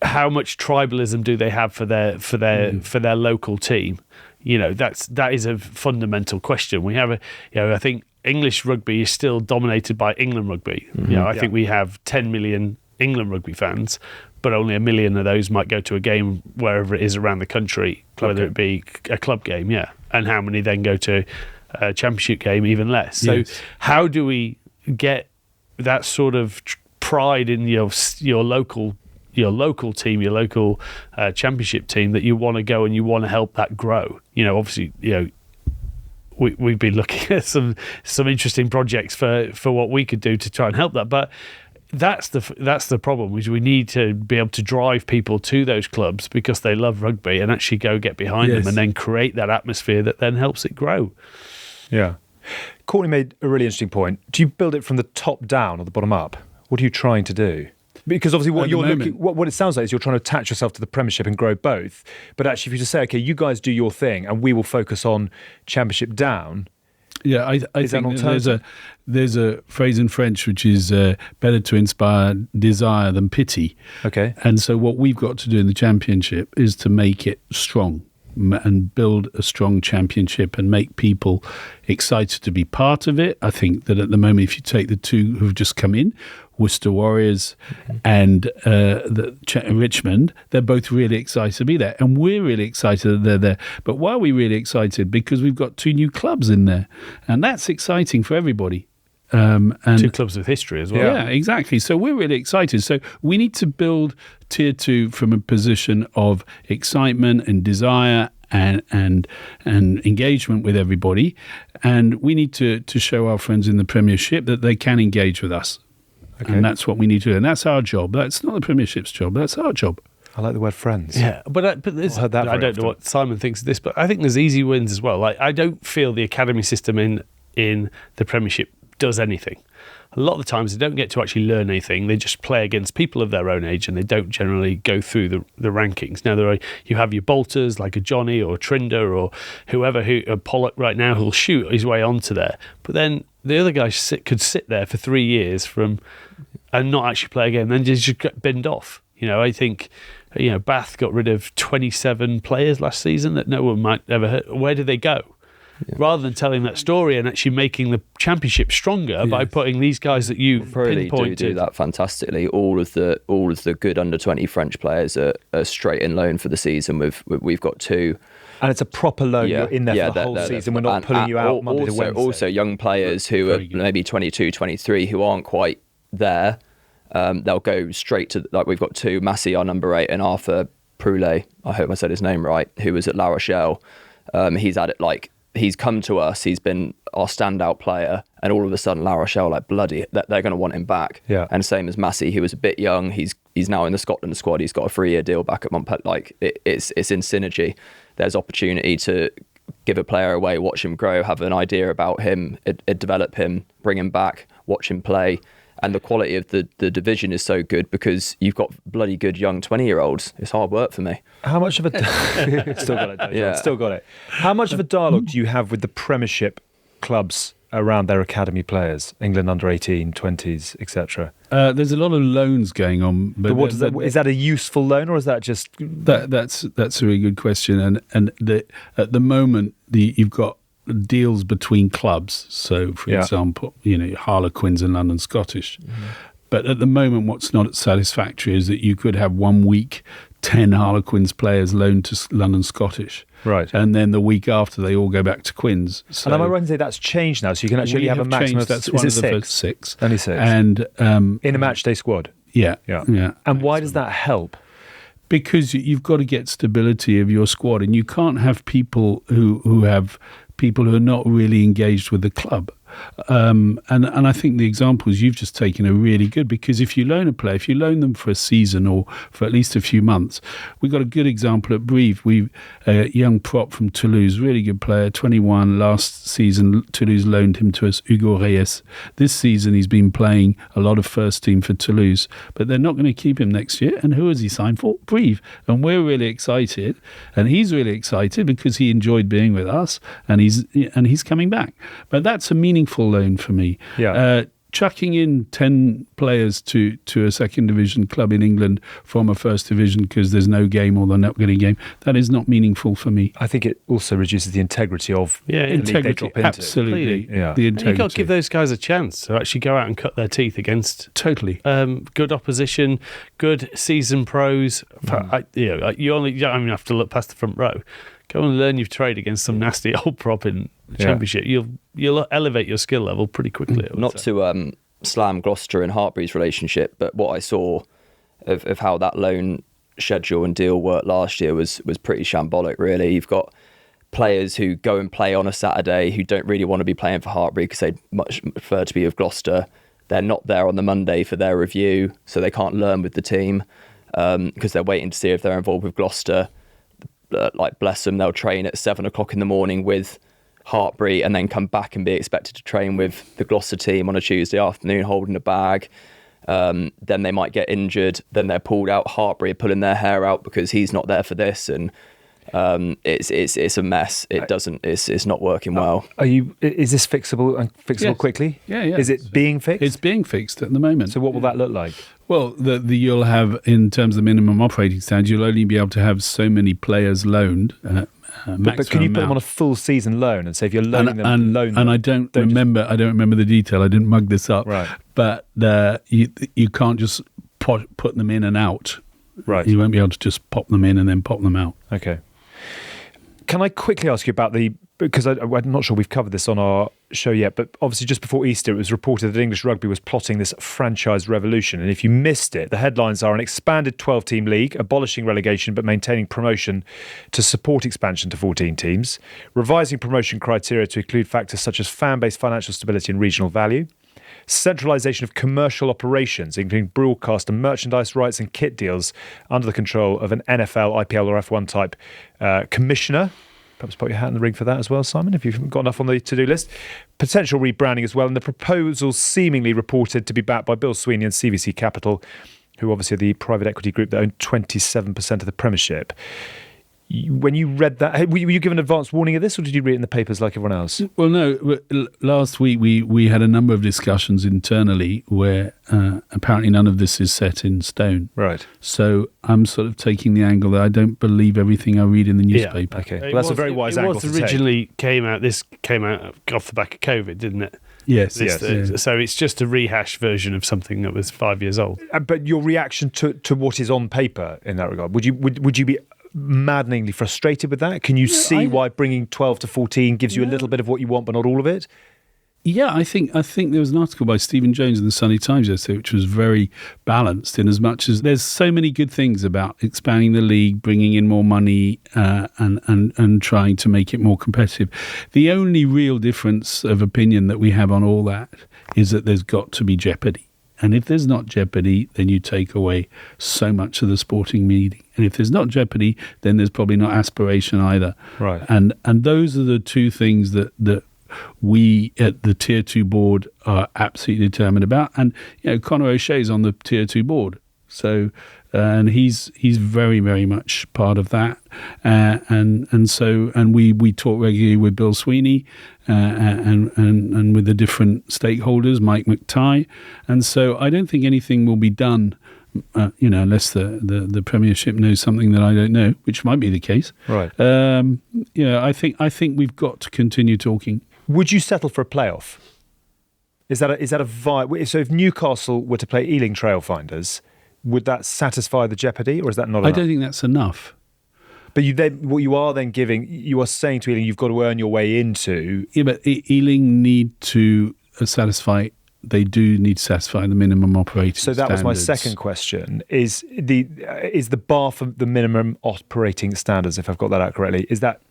how much tribalism do they have for their local team? That is a fundamental question. We have I think English rugby is still dominated by England rugby. I think we have 10 million England rugby fans, but only 1 million of those might go to a game wherever it is around the country, whether it be a club game, and how many then go to a championship game, even less. So how do we get that sort of pride in your local team, your local championship team, that you want to go and you want to help that grow? Obviously, we've been looking at some interesting projects for what we could do to try and help that, but that's the problem, is we need to be able to drive people to those clubs because they love rugby and actually go get behind them and then create that atmosphere that then helps it grow. Yeah. Courtney made a really interesting point. Do you build it from the top down or the bottom up? What are you trying to do? Because obviously what it sounds like is you're trying to attach yourself to the Premiership and grow both. But actually, if you just say, okay, you guys do your thing and we will focus on Championship down, Yeah, I Is that think an that there's a phrase in French which is better to inspire desire than pity. Okay. And so what we've got to do in the championship is to make it strong and build a strong championship and make people excited to be part of it. I think that at the moment, if you take the two who've just come in, Worcester Warriors and Richmond, they're both really excited to be there. And we're really excited that they're there. But why are we really excited? Because we've got 2 new clubs in there. And that's exciting for everybody. And 2 clubs with history as well. Yeah, exactly. So we're really excited. So we need to build Tier 2 from a position of excitement and desire and engagement with everybody. And we need to show our friends in the Premiership that they can engage with us. Okay. And that's what we need to do. And that's our job. That's not the Premiership's job. That's our job. I like the word friends. Yeah, but I don't know what Simon thinks of this, but I think there's easy wins as well. Like, I don't feel the academy system in the Premiership does anything. A lot of the times they don't get to actually learn anything. They just play against people of their own age and they don't generally go through the rankings. Now, you have your bolters like a Johnny or a Trinder or whoever, a Pollock right now, who'll shoot his way onto there. But then the other guys could sit there for 3 years and not actually play a game, then just get binned off. I think, Bath got rid of 27 players last season that no one might ever heard. Where did they go? Yeah. Rather than telling that story and actually making the championship stronger by putting these guys that you pinpointed. Do that fantastically. All of the good under-20 French players are straight in loan for the season. We've got 2. And it's a proper loan. You're in there for the whole season. We're not pulling you out Monday to Wednesday. Also young players who are maybe 22, 23 who aren't quite there. They'll go straight to, like, we've got 2, Massey, our number 8, and Arthur Proulet, I hope I said his name right, who was at La Rochelle. He's come to us, he's been our standout player, and all of a sudden La Rochelle, they're going to want him back. Yeah. And same as Massey, he was a bit young, he's now in the Scotland squad, he's got a 3-year deal back at Montpellier. It's in synergy. There's opportunity to give a player away, watch him grow, have an idea about him, develop him, bring him back, watch him play. And the quality of the division is so good because you've got bloody good young 20-year-olds. It's hard work for me. How much of a still got it, don't you? Still got it. How much of a dialogue do you have with the Premiership clubs around their academy players, England under 18, 20s, etc.? There's a lot of loans going on, but what is that a useful loan or is that just that's a really good question? And at the moment you've got deals between clubs. So, for example, Harlequins and London Scottish. Mm-hmm. But at the moment, what's not satisfactory is that you could have 1 week 10 Harlequins players loaned to London Scottish. Right. And then the week after, they all go back to Quins. So and am I right to say that's changed now? So you can actually have a maximum of that's one of the 6? first 6. Only 6. And in a match day squad. Yeah. And why does that help? Because you've got to get stability of your squad, and you can't have people who have people who are not really engaged with the club. And I think the examples you've just taken are really good, because if you loan a player, if you loan them for a season or for at least a few months, we've got a good example at Brive. We've a young prop from Toulouse, really good player, 21. Last season, Toulouse loaned him to us, Hugo Reyes. This season, he's been playing a lot of first team for Toulouse, but they're not going to keep him next year. And who has he signed for? Brive. And we're really excited, and he's really excited because he enjoyed being with us, and he's coming back. But that's a meaningful loan for me. Chucking in 10 players to a second division club in England from a first division because there's no game or they're not getting a game, that is not meaningful for me. I think it also reduces the integrity of the league they drop into. Absolutely. Yeah. The integrity. You've got to give those guys a chance to actually go out and cut their teeth against good opposition, good seasoned pros. You don't even have to look past the front row. Go and learn your trade against some nasty old prop in the Championship. You'll elevate your skill level pretty quickly. Not to slam Gloucester and Hartpury's relationship, but what I saw of how that loan schedule and deal worked last year was pretty shambolic, really. You've got players who go and play on a Saturday who don't really want to be playing for Hartpury because they'd much prefer to be with Gloucester. They're not there on the Monday for their review, so they can't learn with the team because they're waiting to see if they're involved with Gloucester. Bless them, they'll train at 7 o'clock in the morning with Hartpury and then come back and be expected to train with the Gloucester team on a Tuesday afternoon holding a bag. Then they might get injured, then they're pulled out. Hartpury are pulling their hair out because he's not there for this. And It's a mess. It's not working well. Is this fixable and fixable Yes. quickly? Yeah, yeah. Is it being fixed? It's being fixed at the moment. So what will that look like? Well, you'll have, in terms of minimum operating standards, you'll only be able to have so many players loaned. But can you put them on a full season loan and say if you're loaning them, loan them? And I don't remember the detail. I didn't mug this up. Right. But you can't just put them in and out. Right. You won't be able to just pop them in and then pop them out. Okay. Can I quickly ask you about because I'm not sure we've covered this on our show yet, but obviously just before Easter it was reported that English Rugby was plotting this franchise revolution. And if you missed it, the headlines are an expanded 12-team league, abolishing relegation but maintaining promotion to support expansion to 14 teams, revising promotion criteria to include factors such as fan-based financial stability and regional value, centralisation of commercial operations, including broadcast and merchandise rights and kit deals under the control of an NFL, IPL or F1 type commissioner. Perhaps put your hat in the ring for that as well, Simon, if you've got enough on the to-do list. Potential rebranding as well, and the proposal seemingly reported to be backed by Bill Sweeney and CVC Capital, who obviously are the private equity group that own 27% of the Premiership. When you read that, were you given advance warning of this, or did you read it in the papers like everyone else? Well, no. Last week we had a number of discussions internally where apparently none of this is set in stone. Right. So I'm sort of taking the angle that I don't believe everything I read in the newspaper. Okay. Well, that's a very wise angle to take. This came out off the back of COVID, didn't it? Yes. So it's just a rehash version of something that was 5 years old. But your reaction to what is on paper in that regard, would you be maddeningly frustrated with that? Can you see why bringing 12 to 14 gives you a little bit of what you want but not all of it? Yeah, I think there was an article by Stephen Jones in the Sunday Times yesterday which was very balanced in as much as there's so many good things about expanding the league, bringing in more money and trying to make it more competitive. The only real difference of opinion that we have on all that is that there's got to be jeopardy. And if there's not jeopardy, then you take away so much of the sporting meeting. And if there's not jeopardy, then there's probably not aspiration either. Right. And those are the two things that we at the Tier 2 board are absolutely determined about. And Conor O'Shea's on the Tier 2 board. So and he's very, very much part of that. And we talk regularly with Bill Sweeney and with the different stakeholders, Mike McTighe. And so I don't think anything will be done, unless the Premiership knows something that I don't know, which might be the case. Right. I think we've got to continue talking. Would you settle for a playoff? Is that a vibe? So if Newcastle were to play Ealing Trailfinders, would that satisfy the jeopardy, or is that not enough? I don't think that's enough. But you are saying to Ealing, you've got to earn your way into. Yeah, but Ealing need to satisfy. They do need to satisfy the minimum operating standards. So that was my second question: is the bar for the minimum operating standards, if I've got that out correctly, is that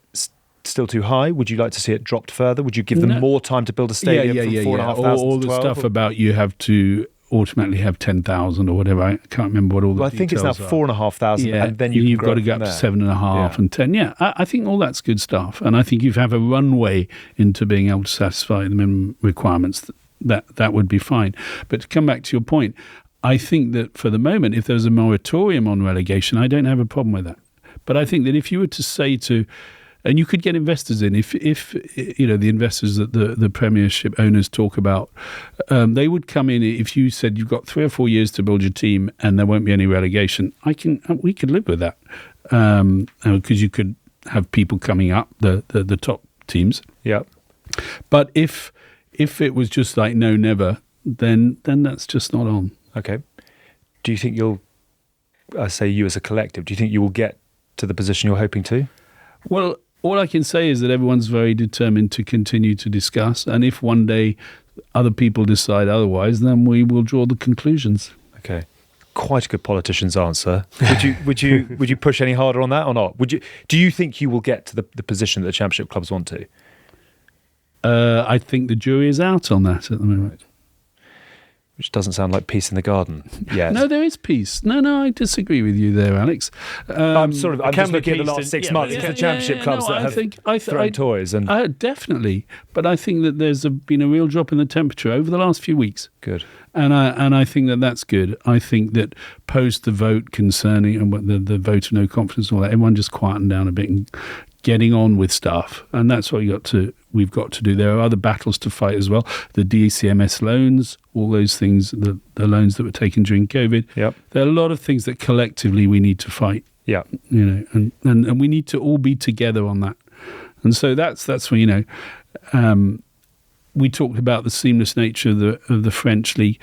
still too high? Would you like to see it dropped further? Would you give them more time to build a stadium from 4,500 all to the 12? stuff about you have to automatically have 10,000 or whatever. I can't remember what all the details are. I think it's now 4,500, and then you've got to go up to 7.5 and 10. Yeah, I think all that's good stuff, and I think you have a runway into being able to satisfy the minimum requirements. That would be fine. But to come back to your point, I think that for the moment, if there's a moratorium on relegation, I don't have a problem with that. But I think that if you were to say to, and you could get investors in, if the investors that the Premiership owners talk about, they would come in if you said you've got 3 or 4 years to build your team and there won't be any relegation. We could live with that because you could have people coming up the top teams. Yeah. But if it was just like no, never, then that's just not on. Okay. Do you think you'll, say you as a collective, do you think you will get to the position you're hoping to? Well, all I can say is that everyone's very determined to continue to discuss, and if one day other people decide otherwise, then we will draw the conclusions. Okay. Quite a good politician's answer. Would you push any harder on that or not? Do you think you will get to the position that the Championship clubs want to? I think the jury is out on that at the moment. Which doesn't sound like peace in the garden yet. No, there is peace. No, I disagree with you there, Alex. I'm just looking at the last 6 months. It's the Championship clubs that have thrown toys. Definitely. But I think that there's been a real drop in the temperature over the last few weeks. Good. And I think that's good. I think that post the vote concerning and what the vote of no confidence and all that, everyone just quietened down a bit and getting on with stuff. And that's what we've got to do. There are other battles to fight as well. The DCMS loans, all those things, the loans that were taken during COVID. Yep. There are a lot of things that collectively we need to fight. Yeah. And we need to all be together on that. And so that's where, we talked about the seamless nature of the French league.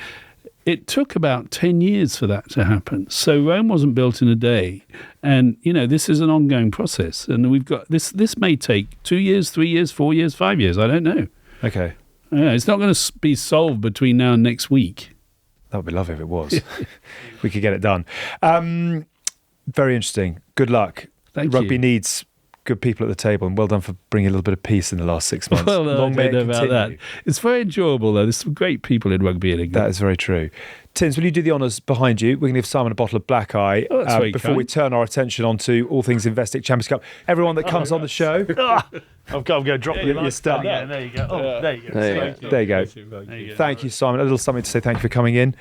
It took about 10 years for that to happen. So Rome wasn't built in a day. And, this is an ongoing process. And we've got this may take 2 years, 3 years, 4 years, 5 years. I don't know. Okay. It's not going to be solved between now and next week. That would be lovely if it was. We could get it done. Very interesting. Good luck. Thank Rugby you. needs good people at the table, and well done for bringing a little bit of peace in the last 6 months. Well, Long may it about continue. that. It's very enjoyable, though. There's some great people in rugby in England. That is very true. Tins, will you do the honours behind you? We're going to give Simon a bottle of Black Eye Oh, that's very before kind. we turn our attention onto all things Investec Champions Cup. Everyone that comes on the show, I'm going to drop you're stuck. Yeah, there you go. Oh, there you go. There you There you go. There you go. Thank you, Simon. A little something to say thank you for coming in.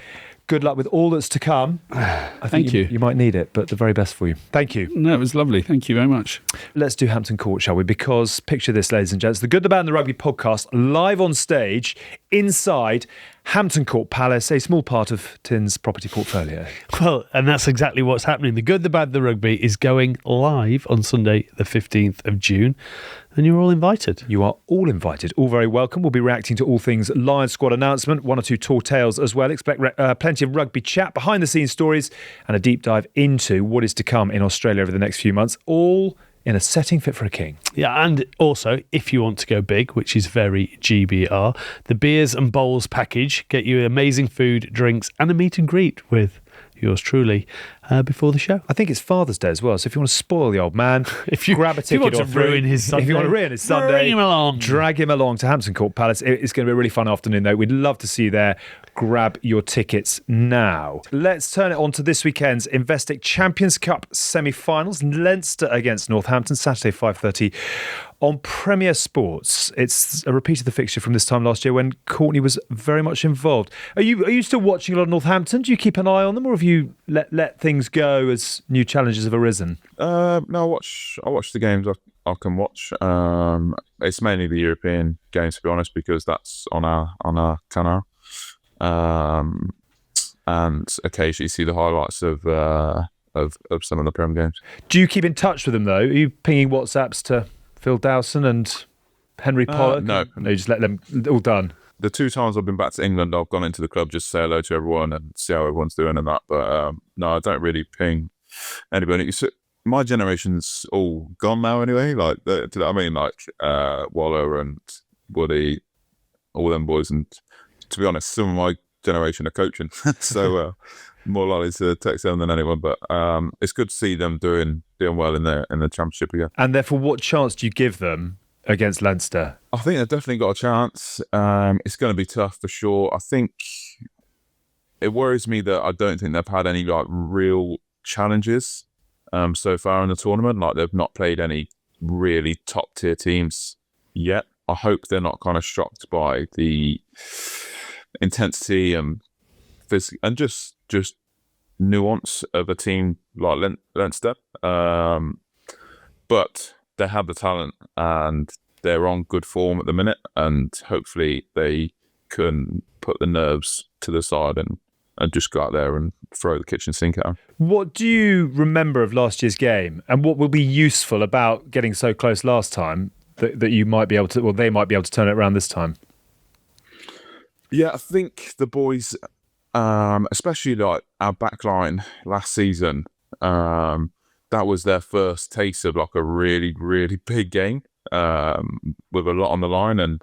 Good luck with all that's to come. Thank you. You might need it, but the very best for you. Thank you. No, it was lovely. Thank you very much. Let's do Hampton Court, shall we? Because picture this, ladies and gents, the Good, the Bad and the Rugby podcast live on stage inside Hampton Court Palace, a small part of Tin's property portfolio. Well, and that's exactly what's happening. The Good, the Bad, the Rugby is going live on Sunday, the 15th of June. And you're all invited. You are all invited, all very welcome. We'll be reacting to all things Lion Squad announcement, one or two tall tales as well. Expect plenty of rugby chat, behind the scenes stories, and a deep dive into what is to come in Australia over the next few months, all in a setting fit for a king. Yeah, and also, if you want to go big, which is very GBR, the Beers and Bowls package get you amazing food, drinks, and a meet and greet with yours truly before the show. I think it's Father's Day as well, so if you want to spoil the old man, If you grab a if you ticket want or to three. ruin his Sunday, If you want to ruin his Sunday, bring him along. drag him along to Hampton Court Palace. It's going to be a really fun afternoon, though. We'd love to see you there. Grab your tickets now. Let's turn it on to this weekend's Investec Champions Cup semi-finals. Leinster against Northampton, Saturday 5:30 on Premier Sports. It's a repeat of the fixture from this time last year when Courtney was very much involved. Are you still watching a lot of Northampton? Do you keep an eye on them, or have you let things go as new challenges have arisen? No, I watch the games I can watch. It's mainly the European games, to be honest, because that's on our canal. And occasionally see the highlights of some of the Prem games. Do you keep in touch with them though? Are you pinging WhatsApps to Phil Dowson and Henry Pollock? No. You just let them all done. The 2 times I've been back to England, I've gone into the club just to say hello to everyone and see how everyone's doing and that. But no, I don't really ping anybody. So my generation's all gone now anyway. Like, do you know what I mean? Like Waller and Woody, all them boys. And to be honest, some of my generation are coaching, so more likely to text them than anyone. But it's good to see them doing well in the championship again. And therefore, what chance do you give them against Leinster? I think they've definitely got a chance. It's going to be tough for sure. I think it worries me that I don't think they've had any like real challenges so far in the tournament. Like, they've not played any really top tier teams yet. I hope they're not kind of shocked by the intensity and physical and just nuance of a team like Leinster. But they have the talent and they're on good form at the minute, and hopefully they can put the nerves to the side and just go out there and throw the kitchen sink at them. What do you remember of last year's game, and what will be useful about getting so close last time that you might be able to, or they might be able to turn it around this time? Yeah, I think the boys, especially like our backline last season, that was their first taste of like a really, really big game with a lot on the line. And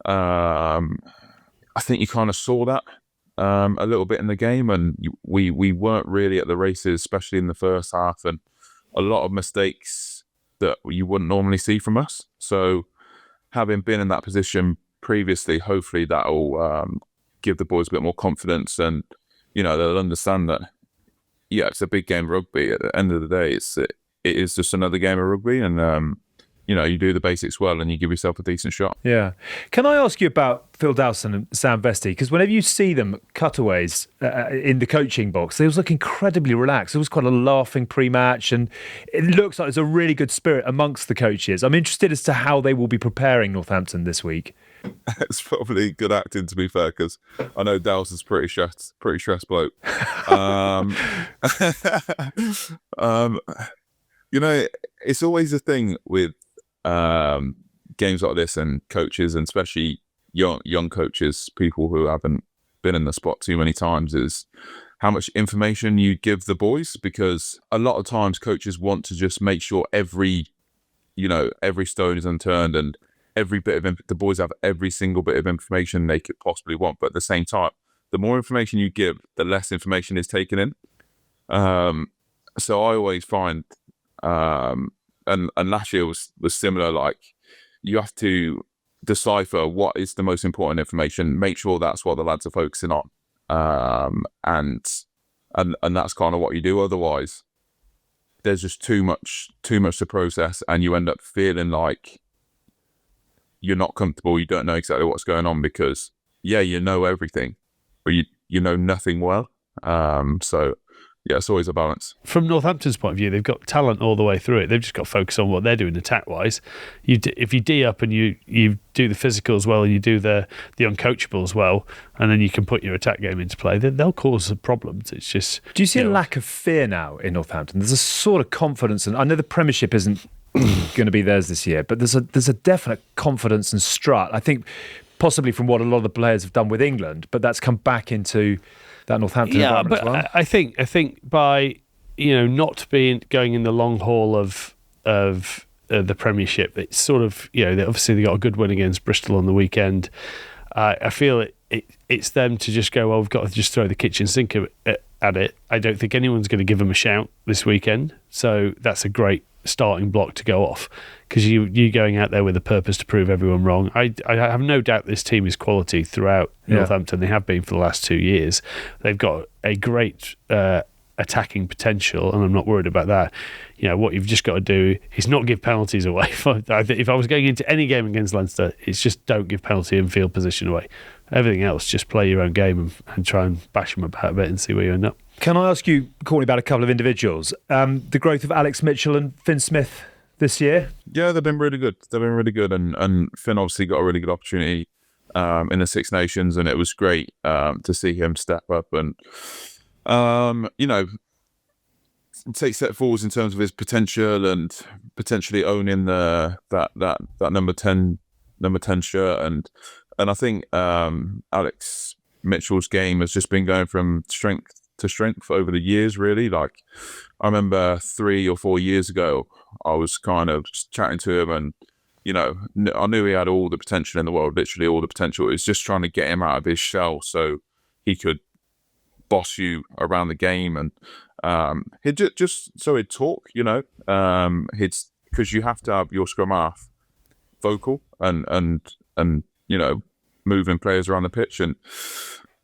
I think you kind of saw that a little bit in the game, and we weren't really at the races, especially in the first half, and a lot of mistakes that you wouldn't normally see from us. So having been in that position previously, hopefully that'll give the boys a bit more confidence, and they'll understand that it's a big game of rugby. At the end of the day, it is just another game of rugby, and you do the basics well and you give yourself a decent shot. Yeah. Can I ask you about Phil Dowson and Sam Vesti? Because whenever you see them cutaways in the coaching box, they always look incredibly relaxed. It was quite a laughing pre-match, and it looks like there's a really good spirit amongst the coaches. I'm interested as to how they will be preparing Northampton this week. It's probably good acting, to be fair, because I know Dowson's pretty stressed bloke. It's always a thing with games like this and coaches, and especially young coaches, people who haven't been in the spot too many times, is how much information you give the boys, because a lot of times coaches want to just make sure every stone is unturned and every bit of the boys have every single bit of information they could possibly want. But at the same time, the more information you give, the less information is taken in. So I always find, and last year was similar, like you have to decipher what is the most important information, make sure that's what the lads are focusing on, and that's kind of what you do. Otherwise, there's just too much to process, and you end up feeling like you're not comfortable. You don't know exactly what's going on because you know everything, but you know nothing well. So yeah, it's always a balance. From Northampton's point of view, they've got talent all the way through it. They've just got to focus on what they're doing attack-wise. If you D up and you do the physicals well and you do the uncoachables well, and then you can put your attack game into play, then they'll cause some problems. It's just... Do you see a lack of fear now in Northampton? There's a sort of confidence, and I know the Premiership isn't going to be theirs this year, but there's a definite confidence and strut. I think possibly from what a lot of the players have done with England, but that's come back into that Northampton environment as well. I think by not going in the long haul of the Premiership, it's sort of obviously they got a good win against Bristol on the weekend. I feel it's them to just go, well, we've got to just throw the kitchen sink at it. I don't think anyone's going to give them a shout this weekend, so that's a great starting block to go off, because you going out there with a purpose to prove everyone wrong. I have no doubt this team is quality throughout Northampton. They have been for the last 2 years. They've got a great attacking potential, and I'm not worried about that. What you've just got to do is not give penalties away. If I was going into any game against Leinster, it's just don't give penalty and field position away. Everything else, just play your own game and try and bash them about a bit and see where you end up. Can I ask you, Courtney, about a couple of individuals? The growth of Alex Mitchell and Finn Smith this year? Yeah, they've been really good. And Finn obviously got a really good opportunity in the Six Nations, and it was great to see him step up and take step forwards in terms of his potential and potentially owning that number 10 shirt. And I think Alex Mitchell's game has just been going from strength to strength over the years, really. Like, I remember 3 or 4 years ago, I was kind of chatting to him, and I knew he had all the potential in the world, literally all the potential. It was just trying to get him out of his shell so he could boss you around the game, and he'd just so he'd talk, because you have to have your scrum half vocal and moving players around the pitch. And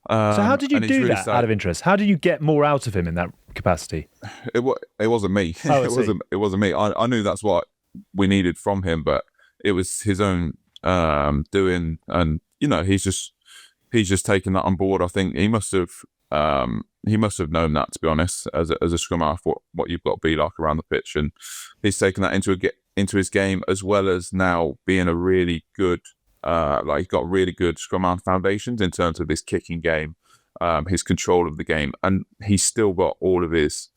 so how did you do really that out of interest? How did you get more out of him in that capacity? It wasn't me. Oh, it wasn't me. I knew that's what we needed from him, but it was his own doing, and he's just taken that on board. I think he must have known that, to be honest, as a scrum half, what you've got to be like around the pitch, and he's taken that into his game, as well as now being a really good he's got really good scrum half foundations in terms of his kicking game, his control of the game, and he's still got all of his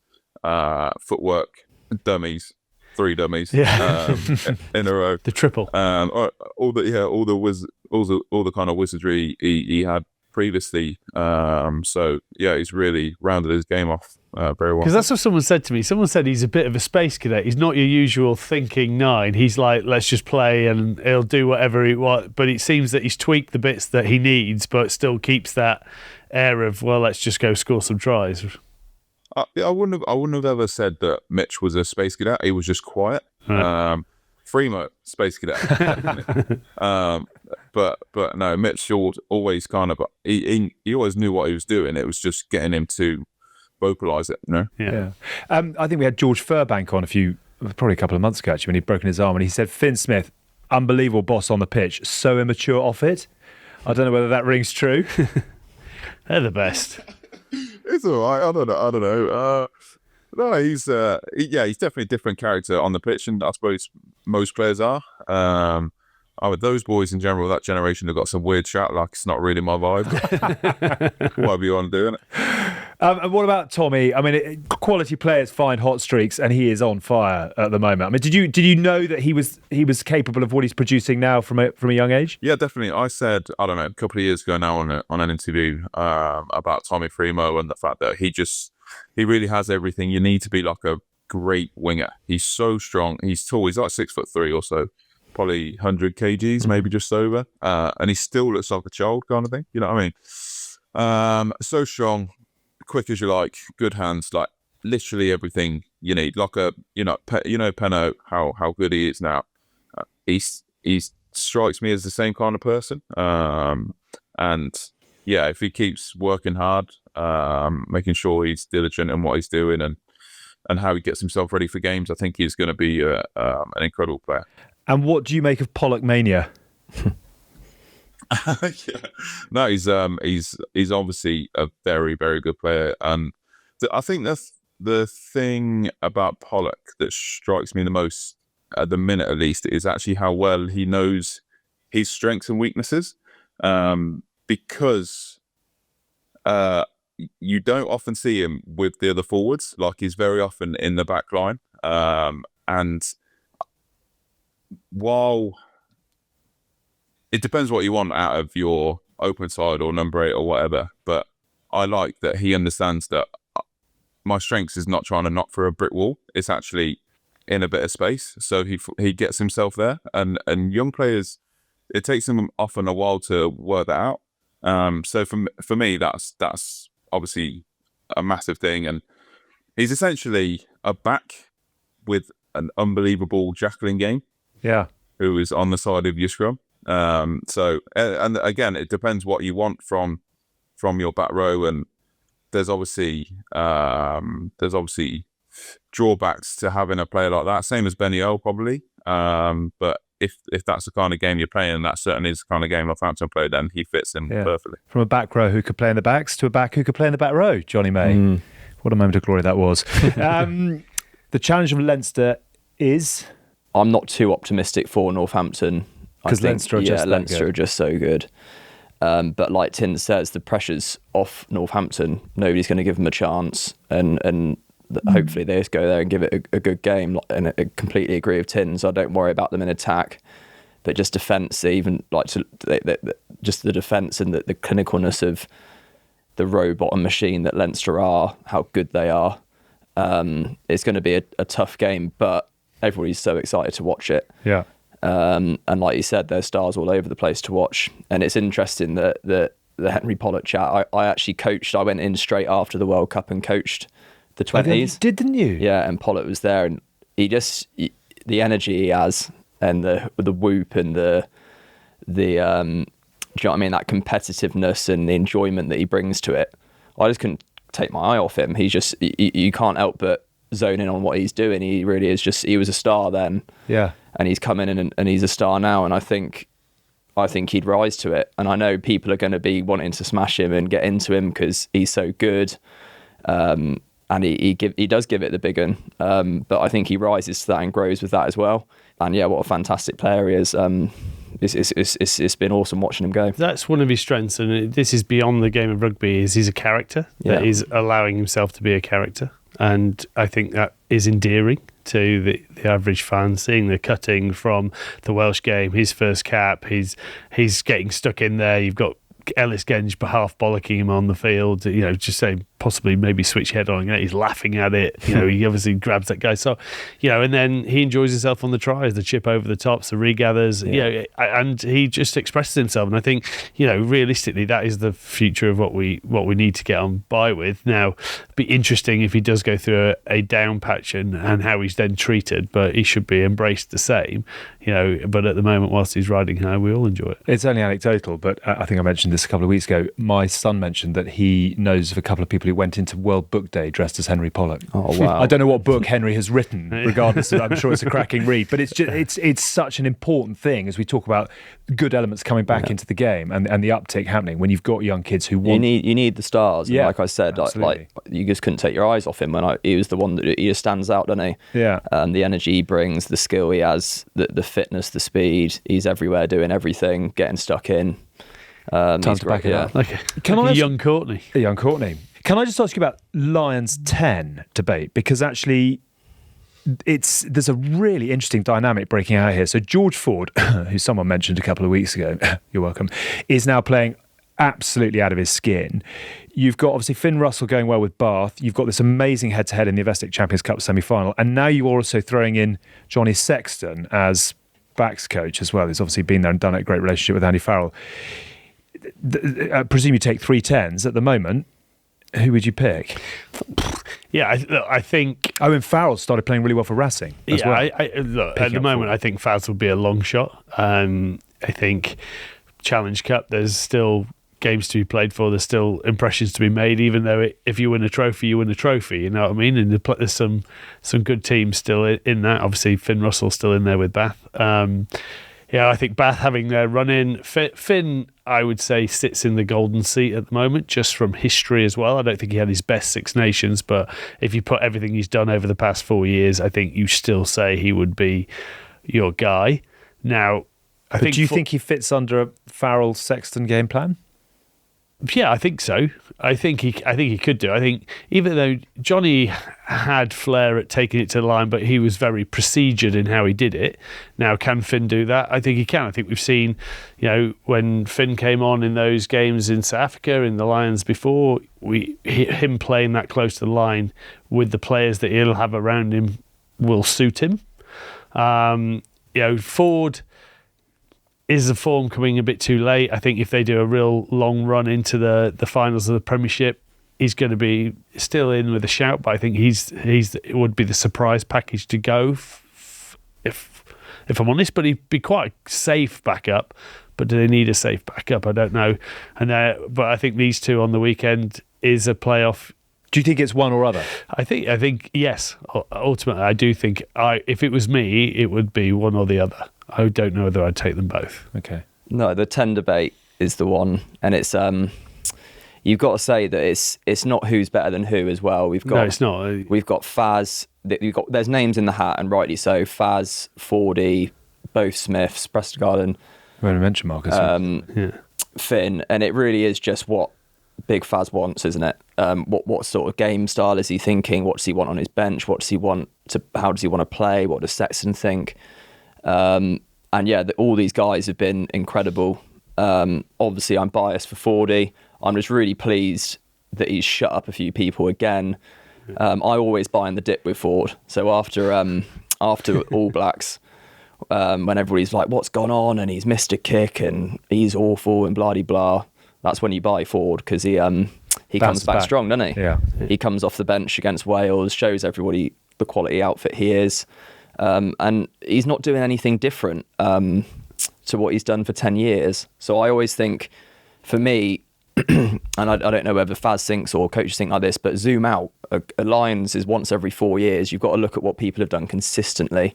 footwork dummies, 3 dummies in a row, the triple, all the kind of wizardry he had previously. So yeah, he's really rounded his game off very well. Because that's what someone said to me. Someone said he's a bit of a space cadet. He's not your usual thinking 9. He's like, let's just play and he'll do whatever he wants. But it seems that he's tweaked the bits that he needs, but still keeps that air of, well, let's just go score some tries. I wouldn't have ever said that Mitch was a space cadet. He was just quiet. Right. Fremo, space cadet, definitely. But no, Mitch always kind of he always knew what he was doing. It was just getting him to vocalise it, Yeah. I think we had George Furbank on a few probably a couple of months ago, actually, when he'd broken his arm, and he said, Finn Smith, unbelievable boss on the pitch, so immature off it. I don't know whether that rings true. They're the best. It's all right. I don't know. No, he's definitely a different character on the pitch, and I suppose most players are. Those boys in general, that generation, have got some weird chat. Like, it's not really my vibe. Whatever you want to do, innit? And what about Tommy? I mean, quality players find hot streaks, and he is on fire at the moment. I mean, did you know that he was capable of what he's producing now from a young age? Yeah, definitely. I said, I don't know, a couple of years ago now on an interview about Tommy Fremo and the fact that he really has everything you need to be like a great winger. He's so strong. He's tall. He's like 6'3" or so, probably 100 kgs, maybe just over. And he still looks like a child, kind of thing. You know what I mean? So strong, quick as you like, good hands, like literally everything you need. Like Penno, how good he is now. He strikes me as the same kind of person. And yeah, if he keeps working hard, making sure he's diligent in what he's doing and how he gets himself ready for games, I think he's going to be an incredible player. And what do you make of Pollock mania? Yeah. No, he's obviously a very, very good player, and I think that's the thing about Pollock that strikes me the most at the minute, at least, is actually how well he knows his strengths and weaknesses. Because you don't often see him with the other forwards. Like, he's very often in the back line. And while it depends what you want out of your open side or number 8 or whatever, but I like that he understands that my strengths is not trying to knock through a brick wall. It's actually in a bit of space. So he gets himself there. And young players, it takes them often a while to work that out. So for me, that's obviously a massive thing. And he's essentially a back with an unbelievable jackling game. Yeah. Who is on the side of your scrum. So, and again, it depends what you want from your back row. And there's obviously drawbacks to having a player like that. Same as Benny Earl, probably. But if that's the kind of game you're playing, and that certainly is the kind of game Northampton play, then he fits in perfectly. From a back row who could play in the backs to a back who could play in the back row, Jonny May. What a moment of glory that was. The challenge of Leinster is... I'm not too optimistic for Northampton. Because Leinster are just so good. But like Tin says, the pressure's off Northampton. Nobody's going to give them a chance. And hopefully they just go there and give it a good game. And I completely agree with Tins. I don't worry about them in attack. But just defence, even just the defence and the clinicalness of the robot and machine that Leinster are, how good they are. It's going to be a tough game, but everybody's so excited to watch it. Yeah. And like you said, there's stars all over the place to watch. And it's interesting that the Henry Pollock chat, I actually coached. I went in straight after the World Cup and coached the 20s. Didn't you? Yeah, and Pollock was there, and the energy he has, and the whoop and the do you know what I mean? That competitiveness and the enjoyment that he brings to it. I just couldn't take my eye off him. He's just, you can't help but zone in on what he's doing. He really is just, he was a star then. Yeah. And he's come in and he's a star now. And I think he'd rise to it. And I know people are going to be wanting to smash him and get into him because he's so good. And he does give it the big one. But I think he rises to that and grows with that as well. And yeah, what a fantastic player he is. It's been awesome watching him go. That's one of his strengths, and this is beyond the game of rugby, is he's a character. Yeah. That he's allowing himself to be a character. And I think that is endearing to the average fan, seeing the cutting from the Welsh game, his first cap, he's getting stuck in there. You've got Ellis Genge half bollocking him on the field, just saying possibly maybe switch head on. He's laughing at it. He obviously grabs that guy. So, and then he enjoys himself on the tries, the chip over the tops, the regathers, and he just expresses himself. And I think, realistically, that is the future of what we need to get on by with. Now, it'd be interesting if he does go through a down patch and how he's then treated, but he should be embraced the same, but at the moment, whilst he's riding high, we all enjoy it. It's only anecdotal, but I think I mentioned this a couple of weeks ago. My son mentioned that he knows of a couple of people who went into World Book Day dressed as Henry Pollock. Oh wow! I don't know what book Henry has written, regardless. I'm sure it's a cracking read, but it's such an important thing as we talk about good elements coming back into the game and the uptick happening when you've got young kids who want. You need the stars. And Yeah, like I said, absolutely. like you just couldn't take your eyes off him he was the one that he just stands out, doesn't he? Yeah. The energy he brings, the skill he has, the fitness, the speed. He's everywhere, doing everything, getting stuck in. Time to back it up. Like Can I a ask- young Courtney. A young Courtney. Can I just ask you about Lions 10 debate? Because actually, there's a really interesting dynamic breaking out here. So George Ford, who someone mentioned a couple of weeks ago, you're welcome, is now playing absolutely out of his skin. You've got obviously Finn Russell going well with Bath. You've got this amazing head-to-head in the Investec Champions Cup semi-final. And now you're also throwing in Johnny Sexton as backs coach as well. He's obviously been there and done a great relationship with Andy Farrell. I presume you take 3 10s at the moment. Who would you pick? Yeah, I think. Owen Farrell started playing really well for Racing as well. Look, at Picking the up moment, form. I think Faz will be a long shot. I think Challenge Cup, there's still games to be played for. There's still impressions to be made, even though if you win a trophy, you win a trophy. You know what I mean? And there's some good teams still in that. Obviously, Finn Russell's still in there with Bath. I think Bath having their run in. Finn, I would say, sits in the golden seat at the moment, just from history as well. I don't think he had his best Six Nations, but if you put everything he's done over the past 4 years, I think you still say he would be your guy. Now, Do you think he fits under a Farrell Sexton game plan? Yeah, I think so. I think he could do. I think even though Johnny had flair at taking it to the line, but he was very procedured in how he did it. Now, can Finn do that? I think he can. I think we've seen, when Finn came on in those games in South Africa, in the Lions before, him playing that close to the line with the players that he'll have around him will suit him. Ford. Is the form coming a bit too late? I think if they do a real long run into the finals of the Premiership, he's going to be still in with a shout. But I think it would be the surprise package to go, if I'm honest. But he'd be quite a safe backup. But do they need a safe backup? I don't know. But I think these two on the weekend is a playoff. Do you think it's one or other? I think yes. Ultimately, I do think if it was me, it would be one or the other. I don't know whether I'd take them both. Okay. No, the 10 debate is the one, and it's you've got to say that it's not who's better than who as well. No, it's not. We've got Faz. There's names in the hat, and rightly so. Faz, Fordy, both Smiths, Prendergast, I'm going to mention Marcus. Finn, and it really is just what Big Faz wants, isn't it? What sort of game style is he thinking? What does he want on his bench? How does he want to play? What does Sexton think? All these guys have been incredible. Obviously, I'm biased for Fordy. I'm just really pleased that he's shut up a few people again. I always buy in the dip with Ford. So after All Blacks, when everybody's like, "What's gone on?" and he's missed a kick and he's awful and blah de blah, that's when you buy Ford, because he comes back strong, doesn't he? Yeah. He comes off the bench against Wales, shows everybody the quality outfit he is. And he's not doing anything different to what he's done for 10 years. So I always think, for me, and I don't know whether Faz thinks or coaches think like this, but zoom out. A Lions is once every 4 years. You've got to look at what people have done consistently.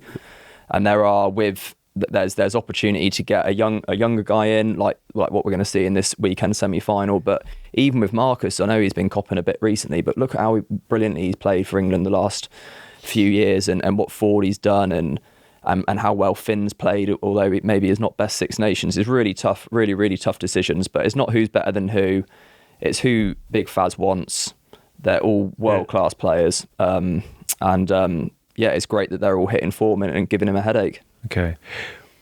And there's opportunity to get a younger guy in, like what we're going to see in this weekend semi-final. But even with Marcus, I know he's been copping a bit recently, but look at how brilliantly he's played for England the last few years, and what Fordy's done, and how well Finn's played, although it maybe is not best Six Nations. Is really tough, really, really tough decisions. But it's not who's better than who, it's who Big Faz wants. They're all world-class players. It's great that they're all hitting form and giving him a headache. Okay.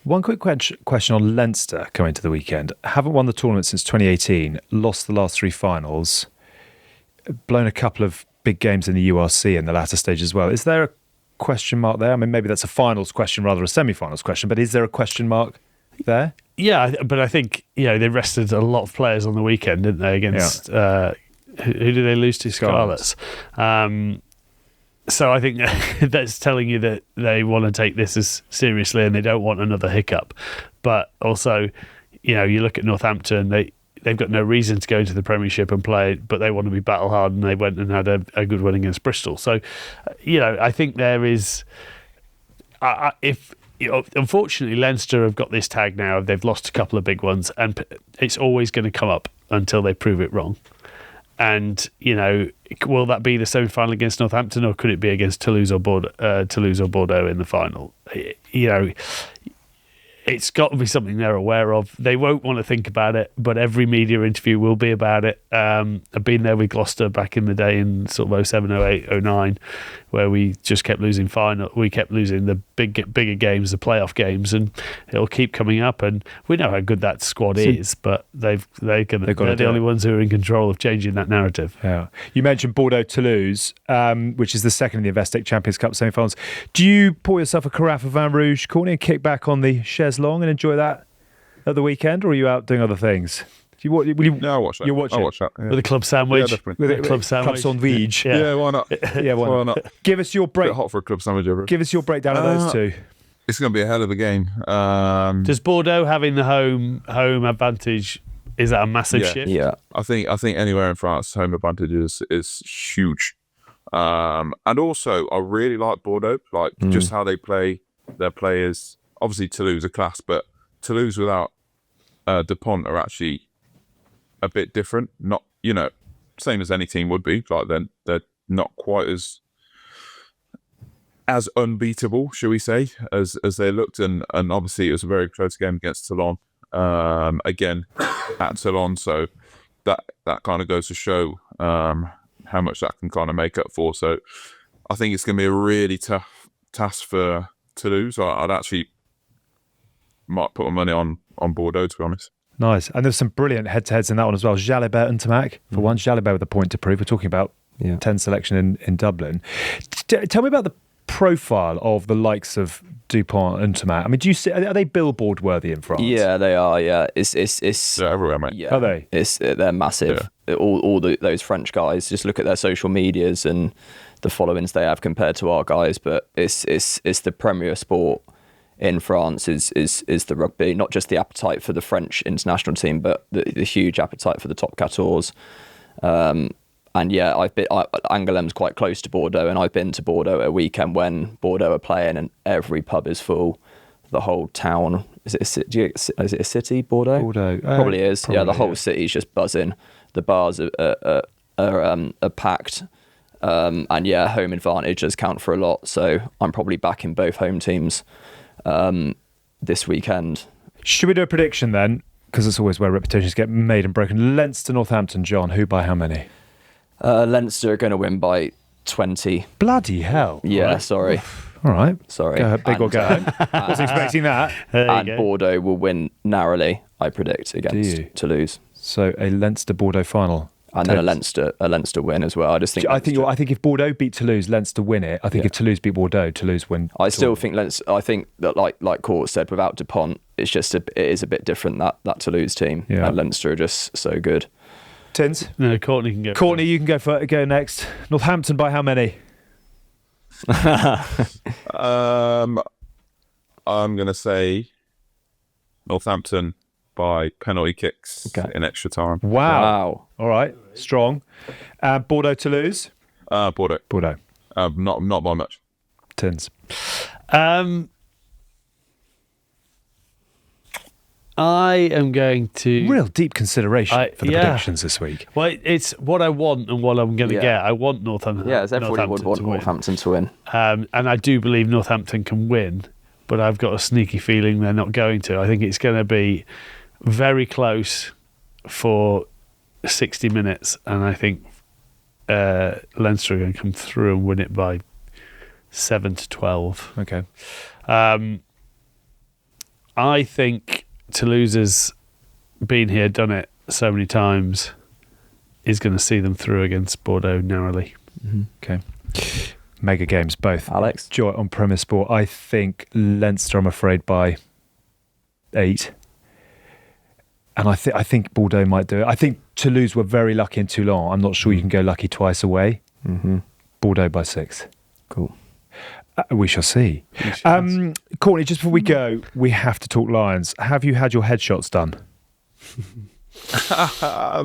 One quick question on Leinster coming to the weekend. Haven't won the tournament since 2018, lost the last 3 finals, blown a couple of big games in the URC in the latter stage as well. Is there a question mark there? I mean, maybe that's a finals question rather than a semi-finals question, but is there a question mark there? Yeah, but I think they rested a lot of players on the weekend, didn't they? Against who did they lose to? Scarlets. So I think that's telling you that they want to take this as seriously and they don't want another hiccup. But also, you look at Northampton, they they've got no reason to go into the Premiership and play, but they want to be battle hard, and they went and had a good win against Bristol. So, I think there is, unfortunately, Leinster have got this tag now. They've lost a couple of big ones, and it's always going to come up until they prove it wrong. And will that be the semi-final against Northampton, or could it be against Toulouse or Bordeaux in the final? It's got to be something they're aware of. They won't want to think about it, but every media interview will be about it. I've been there with Gloucester back in the day in sort of 07, 08, 09, where we just kept losing We kept losing the bigger games, the playoff games, and it'll keep coming up. And we know how good that squad is, but they're the only ones who are in control of changing that narrative. Yeah. You mentioned Bordeaux-Toulouse, which is the second in the Investec Champions Cup semi-finals. Do you pour yourself a carafe of Vin Rouge, Courtney, and kick back on the chaise longue and enjoy that at the weekend, or are you out doing other things? No, I'll watch that. You'll watch that. Yeah. With a club sandwich. Yeah, definitely. With a club sandwich. Club sandwich. Yeah, why not? Yeah, why not? Give us your break. Bit hot for a club sandwich over. Give us your breakdown of those two. It's going to be a hell of a game. Does Bordeaux having the home advantage, is that a massive shift? Yeah. I think anywhere in France, home advantage is huge. And also, I really like Bordeaux, just how they play their players. Obviously, Toulouse are class, but Toulouse without Dupont are actually a bit different. Not, same as any team would be. They're not quite as unbeatable, shall we say, as they looked. And obviously, it was a very close game against Toulon. Again, at Toulon, so that kind of goes to show how much that can kind of make up for. So I think it's going to be a really tough task for Toulouse. I'd actually might put my money on Bordeaux, to be honest. Nice. And there's some brilliant head-to-heads in that one as well. Jalibert and Tamac, for one. Jalibert with a point to prove. We're talking about 10 selection in Dublin. Tell me about the profile of the likes of Dupont and Tamac. I mean, are they billboard worthy in France? Yeah, they are. Yeah, it's They're everywhere, mate. Yeah, are they? They're massive. Yeah. All those French guys. Just look at their social medias and the followings they have compared to our guys. But it's the premier sport in France is the rugby. Not just the appetite for the French international team, but the huge appetite for the top 14. And yeah, Angoulême's quite close to Bordeaux, and I've been to Bordeaux at a weekend when Bordeaux are playing, and every pub is full. The whole town, is it a city, Bordeaux? Bordeaux. Probably is. Probably, yeah, the whole city's just buzzing. The bars are packed. And yeah, home advantage does count for a lot. So I'm probably backing both home teams this weekend. Should we do a prediction then? Because it's always where reputations get made and broken. Leinster, Northampton, John, who by how many? Leinster are going to win by 20. Bloody hell. Yeah, right. sorry. All right. Sorry. Go big or go home. Wasn't expecting that. And Bordeaux will win narrowly, I predict, against Toulouse. So a Leinster-Bordeaux final. And then a Leinster win as well. I think if Bordeaux beat Toulouse, Leinster win it. I think if Toulouse beat Bordeaux, Toulouse win. I still think Leinster. I think that like Court said, without Dupont, it is a bit different, that Toulouse team. Yeah. And Leinster are just so good. Tins? No, Courtney can go. Courtney, you can go next. Northampton by how many? I'm going to say Northampton by penalty kicks in extra time. Wow. All right. Strong. Bordeaux, Toulouse? Bordeaux. Bordeaux. Not by much. Tins. I am going to... Real deep consideration for the predictions this week. Well, it's what I want and what I'm going to get. I want Northampton. Yeah, everybody would want Northampton to win. And I do believe Northampton can win, but I've got a sneaky feeling they're not going to. I think it's going to be very close for 60 minutes, and I think Leinster are going to come through and win it by 7-12. Okay. I think Toulouse has been here, done it so many times, is going to see them through against Bordeaux narrowly. Mm-hmm. Okay. Mega games, both. Alex? Joy on Premier Sport. I think Leinster, I'm afraid, by 8. And I think Bordeaux might do it. I think Toulouse were very lucky in Toulon. I'm not sure you can go lucky twice away. Mm-hmm. Bordeaux by 6. Cool. We shall see. Courtney, just before we go, we have to talk Lions. Have you had your headshots done?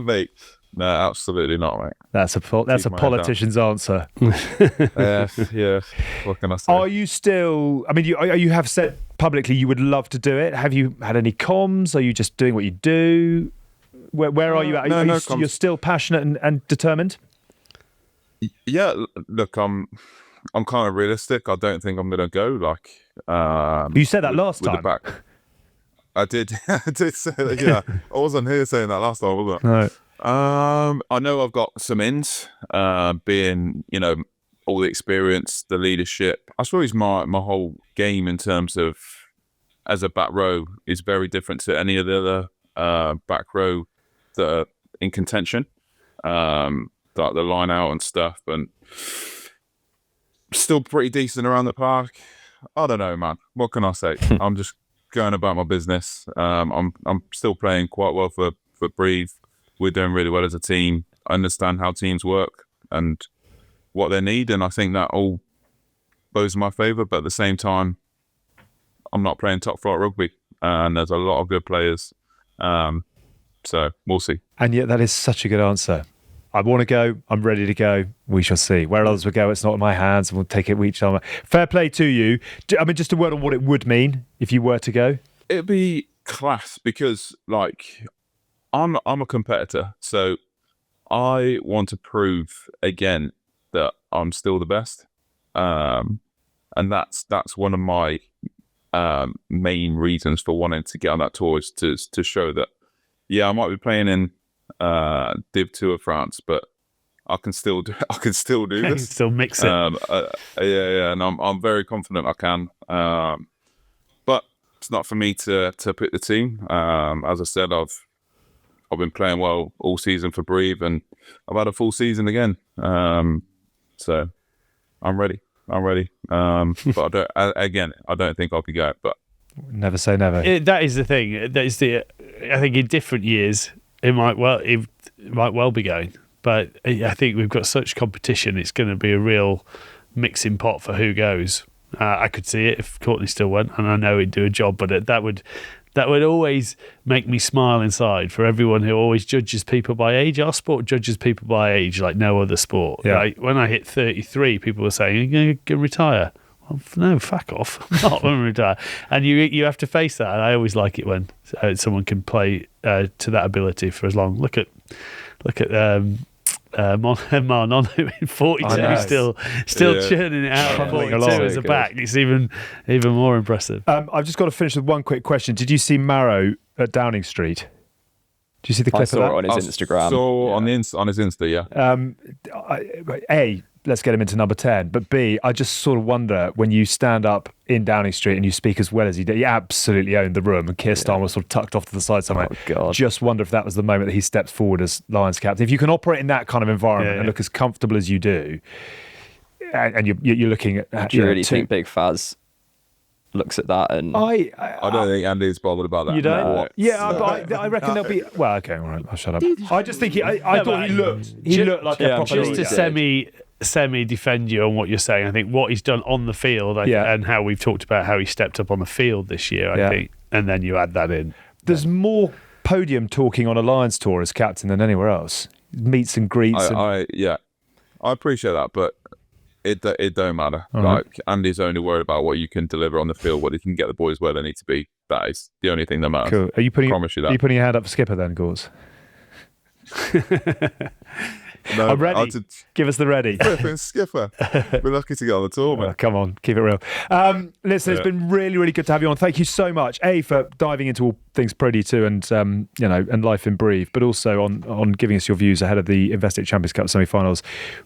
Mate, no, absolutely not, mate. That's a politician's answer. Yeah. What can I say? Are you still? I mean, you have said publicly you would love to do it. Have you had any comms? Are you just doing what you do? Where are you at? You're still passionate and determined? Yeah, look, I'm kind of realistic. I don't think I'm going to go. Like, you said that last time. I did. I did say that. Yeah, I wasn't here saying that last time, was I? No. I know I've got some ins, being, all the experience, the leadership. I suppose my whole game in terms of as a back row is very different to any of the other back row that are in contention, like the line out and stuff, and still pretty decent around the park. I don't know, man. What can I say? I'm just going about my business. I'm still playing quite well for Brive. We're doing really well as a team. I understand how teams work and what they need, and I think that all goes in my favour. But at the same time, I'm not playing top flight rugby, and there's a lot of good players. So we'll see. And yet that is such a good answer. I want to go. I'm ready to go. We shall see. Where others will go, it's not in my hands, and we'll take it each other. Fair play to you. I mean, just a word on what it would mean if you were to go. It'd be class because, like, I'm a competitor, so I want to prove again that I'm still the best, and that's one of my main reasons for wanting to get on that tour, is to show that, yeah, I might be playing in Div 2 of France, but I can still do this. Still mix it. Yeah, and I'm very confident I can. But it's not for me to pick the team. As I said, I've been playing well all season for Brive, and I've had a full season again. So I'm ready. But I don't think I'll be going. But never say never. That is the thing. I think in different years it might well be going. But I think we've got such competition. It's going to be a real mixing pot for who goes. I could see it if Courtney still went, and I know he'd do a job. But that would always make me smile inside, for everyone who always judges people by age. Our sport judges people by age like no other sport. Yeah. Right? When I hit 33, people were saying, "You're going to retire." Well, no, fuck off. I'm not going to retire. And you have to face that. And I always like it when someone can play to that ability for as long. Look at Marnon in 42, still churning it out at 42 as a back. It's even more impressive. I've just got to finish with one quick question. Did you see Marrow at Downing Street? Do you see the clip I saw of that? it on his Instagram. On his Insta, yeah. A, let's get him into number 10. But B, I just sort of wonder, when you stand up in Downing Street and you speak as well as he did, he absolutely owned the room, and Keir Starmer was sort of tucked off to the side somewhere. Oh, God. Just wonder if that was the moment that he stepped forward as Lions captain. If you can operate in that kind of environment and look as comfortable as you do, and you're looking at... Do you really think Big Faz looks at that? And I don't think Andy's bothered about that. You don't? No. Yeah, but I reckon there'll be... Well, okay, all right, I'll shut up. I just think I thought he looked like a proper... Just to semi-defend you on what you're saying, I think what he's done on the field and how we've talked about how he stepped up on the field this year, I think, and then you add that in. There's more podium talking on a Lions tour as captain than anywhere else. Meets and greets. I appreciate that, but it don't matter. Like, Andy's only worried about what you can deliver on the field, what you can get the boys where they need to be. That is the only thing that matters. Cool. Are you putting your hand up for skipper then, Gores? No, I'm ready. Give us the ready. Skipper. We're lucky to get on the tour, man. Come on, keep it real. Listen, it's been really, really good to have you on. Thank you so much, for diving into all things Pro D2 and life in Brive, but also on giving us your views ahead of the Investec Champions Cup semi-finals.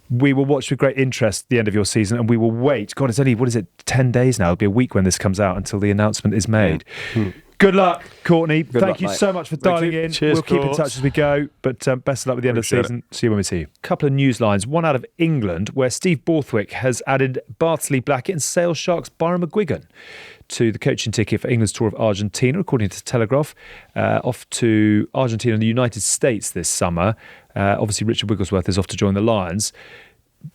We will watch with great interest the end of your season, and we will wait. God, it's only 10 days now. It'll be a week when this comes out until the announcement is made. Good luck, Courtney. Thank you so much for dialing in. Cheers, we'll keep in touch as we go, but best of luck with the end of the season. See you when we see you. Couple of news lines. One out of England, where Steve Borthwick has added Bartley Blackett and Sale Sharks Byron McGuigan to the coaching ticket for England's tour of Argentina, according to Telegraph. Off to Argentina and the United States this summer. Obviously, Richard Wigglesworth is off to join the Lions.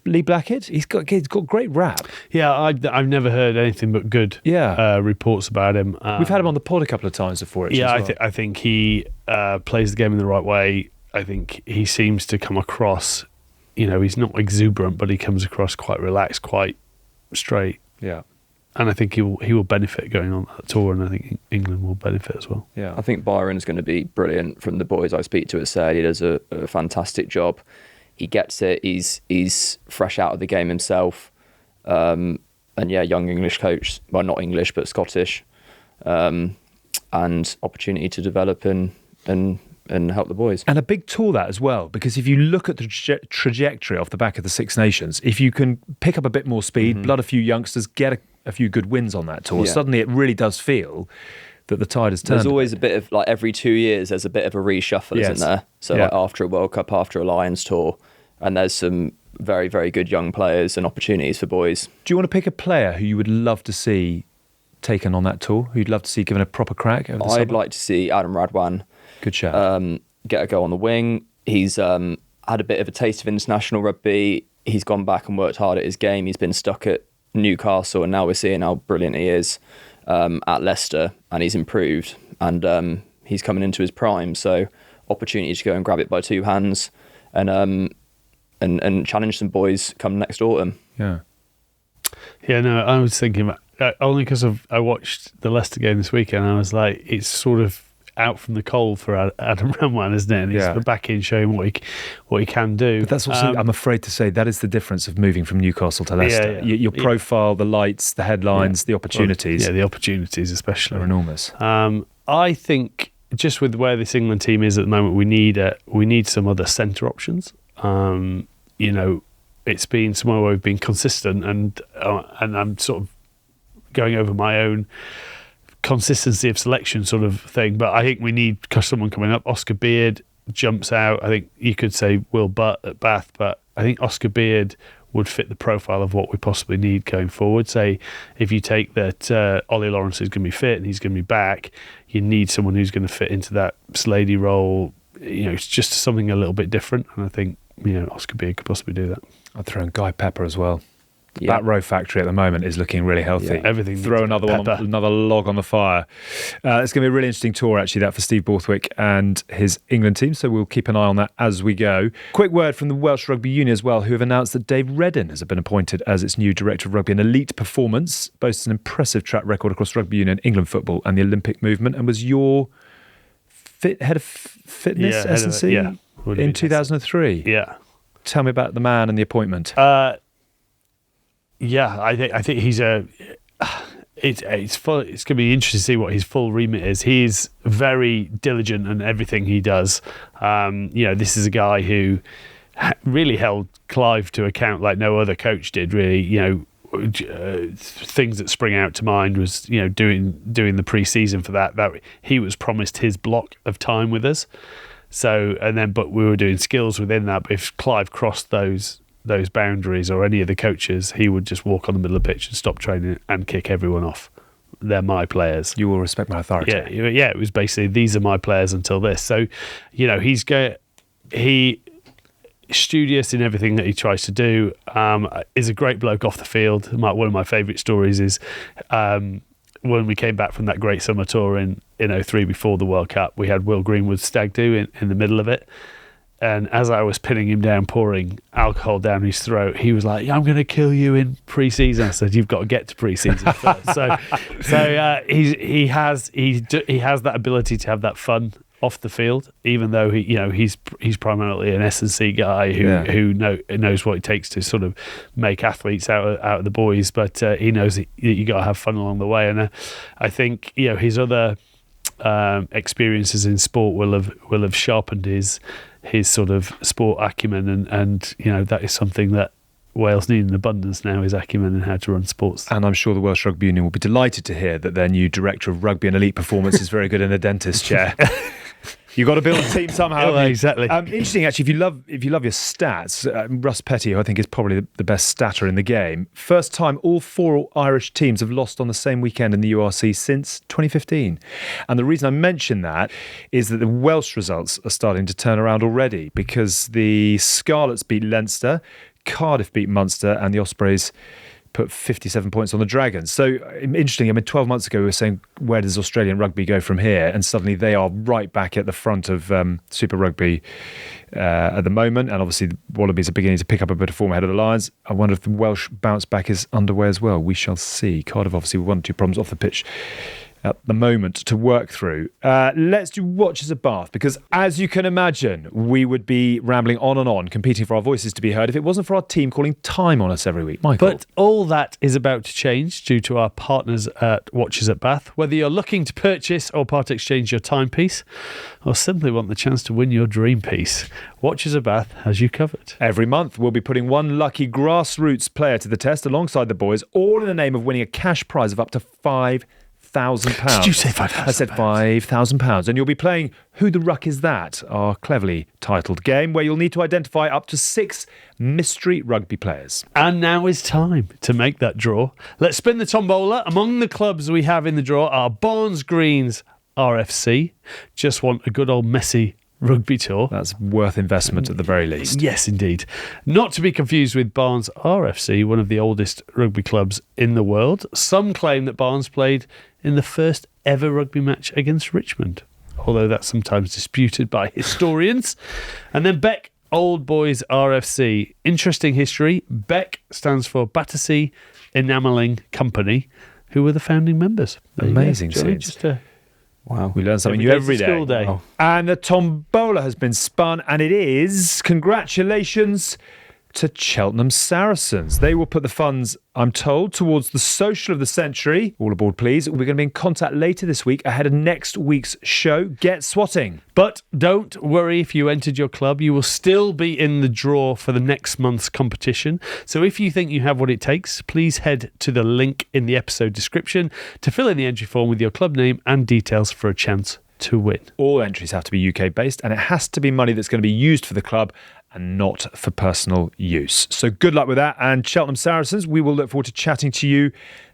Lee Blackett? He's got great rap. Yeah, I've never heard anything but good reports about him. We've had him on the pod a couple of times before. Yeah, I think he plays the game in the right way. I think he seems to come across, he's not exuberant, but he comes across quite relaxed, quite straight. Yeah. And I think he will benefit going on that tour, and I think England will benefit as well. Yeah, I think Byron's going to be brilliant. From the boys I speak to at Sale, he does a fantastic job. He gets it. He's fresh out of the game himself, and young English coach. Well, not English, but Scottish, and opportunity to develop and help the boys. And a big tour that as well, because if you look at the trajectory off the back of the Six Nations, if you can pick up a bit more speed, blood a few youngsters, get a few good wins on that tour, suddenly it really does feel that the tide has turned. There's always a bit of, like, every 2 years, there's a bit of a reshuffle, isn't there? So like after a World Cup, after a Lions tour, and there's some very, very good young players and opportunities for boys. Do you want to pick a player who you would love to see taken on that tour, who you'd love to see given a proper crack over the summer? I'd like to see Adam Radwan Good shout. Get a go on the wing. He's had a bit of a taste of international rugby. He's gone back and worked hard at his game. He's been stuck at Newcastle, and now we're seeing how brilliant he is at Leicester, and he's improved, and he's coming into his prime. So opportunity to go and grab it by two hands and challenge some boys come next autumn. Yeah. Yeah, no, I was thinking about, only because I watched the Leicester game this weekend, and I was like, it's sort of out from the cold for Adam Radwan, isn't it? And he's back in showing what he can do. But that's also, I'm afraid to say, that is the difference of moving from Newcastle to Leicester. Your profile, the lights, the headlines, the opportunities. The opportunities especially are enormous. I think just with where this England team is at the moment, we need some other centre options. It's been somewhere where we've been consistent, and I'm sort of going over my own consistency of selection sort of thing, but I think we need someone coming up. Oscar Beard jumps out. I think you could say Will Butt at Bath, but I think Oscar Beard would fit the profile of what we possibly need going forward. Say, if you take that Ollie Lawrence is going to be fit and he's going to be back, you need someone who's going to fit into that Slady role. It's just something a little bit different, and I think Oscar Beard could possibly do that. I'd throw in Guy Pepper as well. Yeah. That row factory at the moment is looking really healthy. Yeah, everything. Throw another log on the fire. It's going to be a really interesting tour, actually, that for Steve Borthwick and his England team. So we'll keep an eye on that as we go. Quick word from the Welsh Rugby Union as well, who have announced that Dave Reddin has been appointed as its new Director of Rugby and Elite Performance. Boasts an impressive track record across Rugby Union, England football and the Olympic movement, and was your head of fitness, S&C, in 2003. Yeah. Tell me about the man and the appointment. I think he's it's full. It's going to be interesting to see what his full remit is. He's very diligent in everything he does. This is a guy who really held Clive to account like no other coach did. Really, things that spring out to mind was doing the pre-season for that he was promised his block of time with us. So but we were doing skills within that. But if Clive crossed those boundaries, or any of the coaches, he would just walk on the middle of the pitch and stop training and kick everyone off. They're my players. You will respect my authority. Yeah. It was basically, these are my players until this. So, he's studious in everything that he tries to do. Is a great bloke off the field. One of my favourite stories is when we came back from that great summer tour in 2003 before the World Cup. We had Will Greenwood's stag do in the middle of it. And as I was pinning him down, pouring alcohol down his throat, he was like, "I'm going to kill you in pre-season." I said, "You've got to get to pre-season first." So he has that ability to have that fun off the field, even though he's primarily an S&C guy who knows what it takes to sort of make athletes out of the boys. But he knows that you got to have fun along the way. And I think his other experiences in sport will have sharpened his sort of sport acumen, and that is something that Wales need in abundance now, is acumen and how to run sports. And I'm sure the Welsh Rugby Union will be delighted to hear that their new Director of Rugby and Elite Performance is very good in a dentist chair. You've got to build a team somehow. Exactly. Interesting, actually, if you love your stats, Russ Petty, who I think is probably the best statter in the game, first time all four Irish teams have lost on the same weekend in the URC since 2015. And the reason I mention that is that the Welsh results are starting to turn around already, because the Scarlets beat Leinster, Cardiff beat Munster, and the Ospreys put 57 points on the Dragons. So interesting. 12 months ago we were saying, where does Australian rugby go from here? And suddenly they are right back at the front of Super Rugby at the moment. And obviously the Wallabies are beginning to pick up a bit of form ahead of the Lions. I wonder if the Welsh bounce back is underway as well. We shall see. Cardiff obviously with 1 or 2 problems off the pitch at the moment to work through. Let's do Watches of Bath, because as you can imagine, we would be rambling on, competing for our voices to be heard if it wasn't for our team calling time on us every week. Michael. But all that is about to change due to our partners at Watches at Bath. Whether you're looking to purchase or part exchange your timepiece, or simply want the chance to win your dream piece, Watches at Bath has you covered. Every month, we'll be putting one lucky grassroots player to the test alongside the boys, all in the name of winning a cash prize of up to £5,000. Did you say £5,000? I said £5,000. And you'll be playing Who the Ruck Is That, our cleverly titled game, where you'll need to identify up to 6 mystery rugby players. And now is time to make that draw. Let's spin the tombola. Among the clubs we have in the draw are Barnes Greens RFC. Just want a good old messy rugby tour. That's worth investment at the very least. Yes, indeed. Not to be confused with Barnes RFC, one of the oldest rugby clubs in the world. Some claim that Barnes played in the first ever rugby match against Richmond, although that's sometimes disputed by historians. And then Beck Old Boys RFC. Interesting history. Beck stands for Battersea Enamelling Company, who were the founding members. Amazing scenes. Wow, we learn something new every day. Wow. And the tombola has been spun, and it is congratulations to Cheltenham Saracens. They will put the funds, I'm told, towards the social of the century. All aboard, please. We're going to be in contact later this week ahead of next week's show. Get swatting. But don't worry if you entered your club. You will still be in the draw for the next month's competition. So if you think you have what it takes, please head to the link in the episode description to fill in the entry form with your club name and details for a chance to win. All entries have to be UK based, and it has to be money that's going to be used for the club and not for personal use. So good luck with that. And Cheltenham Saracens, we will look forward to chatting to you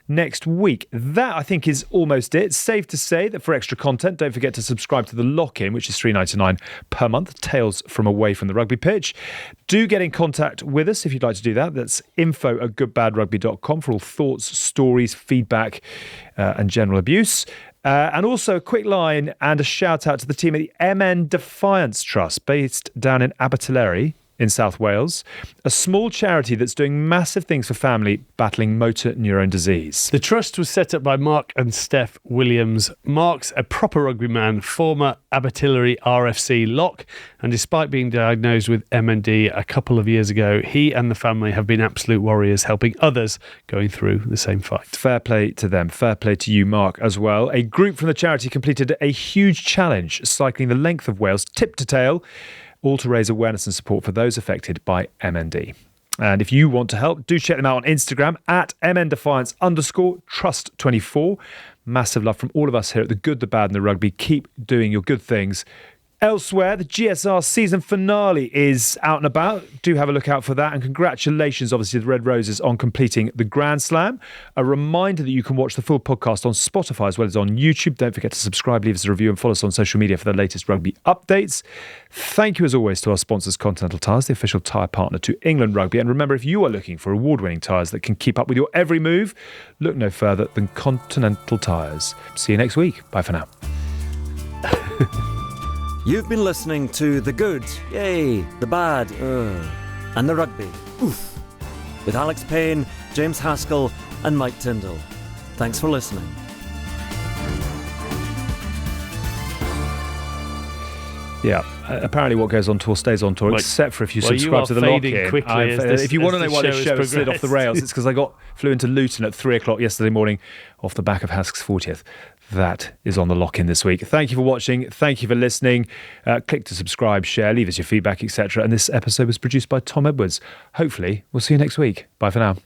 next week. That, I think, is almost it. Safe to say that for extra content, don't forget to subscribe to the Lock-In, which is $3.99 per month, Tales from Away from the Rugby Pitch. Do get in contact with us if you'd like to do that. That's info@goodbadrugby.com for all thoughts, stories, feedback, and general abuse. And also a quick line and a shout out to the team at the MN Defiance Trust, based down in Abertillery in South Wales, a small charity that's doing massive things for family battling motor neurone disease. The trust was set up by Mark and Steph Williams. Mark's a proper rugby man, former Abertillery RFC lock, and despite being diagnosed with MND a couple of years ago, he and the family have been absolute warriors, helping others going through the same fight. Fair play to them. Fair play to you, Mark, as well. A group from the charity completed a huge challenge, cycling the length of Wales tip to tail, all to raise awareness and support for those affected by MND. And if you want to help, do check them out on Instagram at @MNDefiance_trust24. Massive love from all of us here at The Good, The Bad and The Rugby. Keep doing your good things. Elsewhere, the GSR season finale is out and about. Do have a look out for that. And congratulations, obviously, to the Red Roses on completing the Grand Slam. A reminder that you can watch the full podcast on Spotify as well as on YouTube. Don't forget to subscribe, leave us a review and follow us on social media for the latest rugby updates. Thank you, as always, to our sponsors, Continental Tyres, the official tyre partner to England Rugby. And remember, if you are looking for award-winning tyres that can keep up with your every move, look no further than Continental Tyres. See you next week. Bye for now. You've been listening to The Good, Yay, The Bad, and The Rugby, Oof, with Alex Payne, James Haskell and Mike Tyndall. Thanks for listening. Yeah, apparently what goes on tour stays on tour, except for if you subscribe to the Lock-In. If you want to know why this show has slid off the rails, it's because I flew into Luton at 3 o'clock yesterday morning off the back of Hask's 40th. That is on the Lock-In this week. Thank you for watching. Thank you for listening. Click to subscribe, share, leave us your feedback, etc. And this episode was produced by Tom Edwards. Hopefully, we'll see you next week. Bye for now.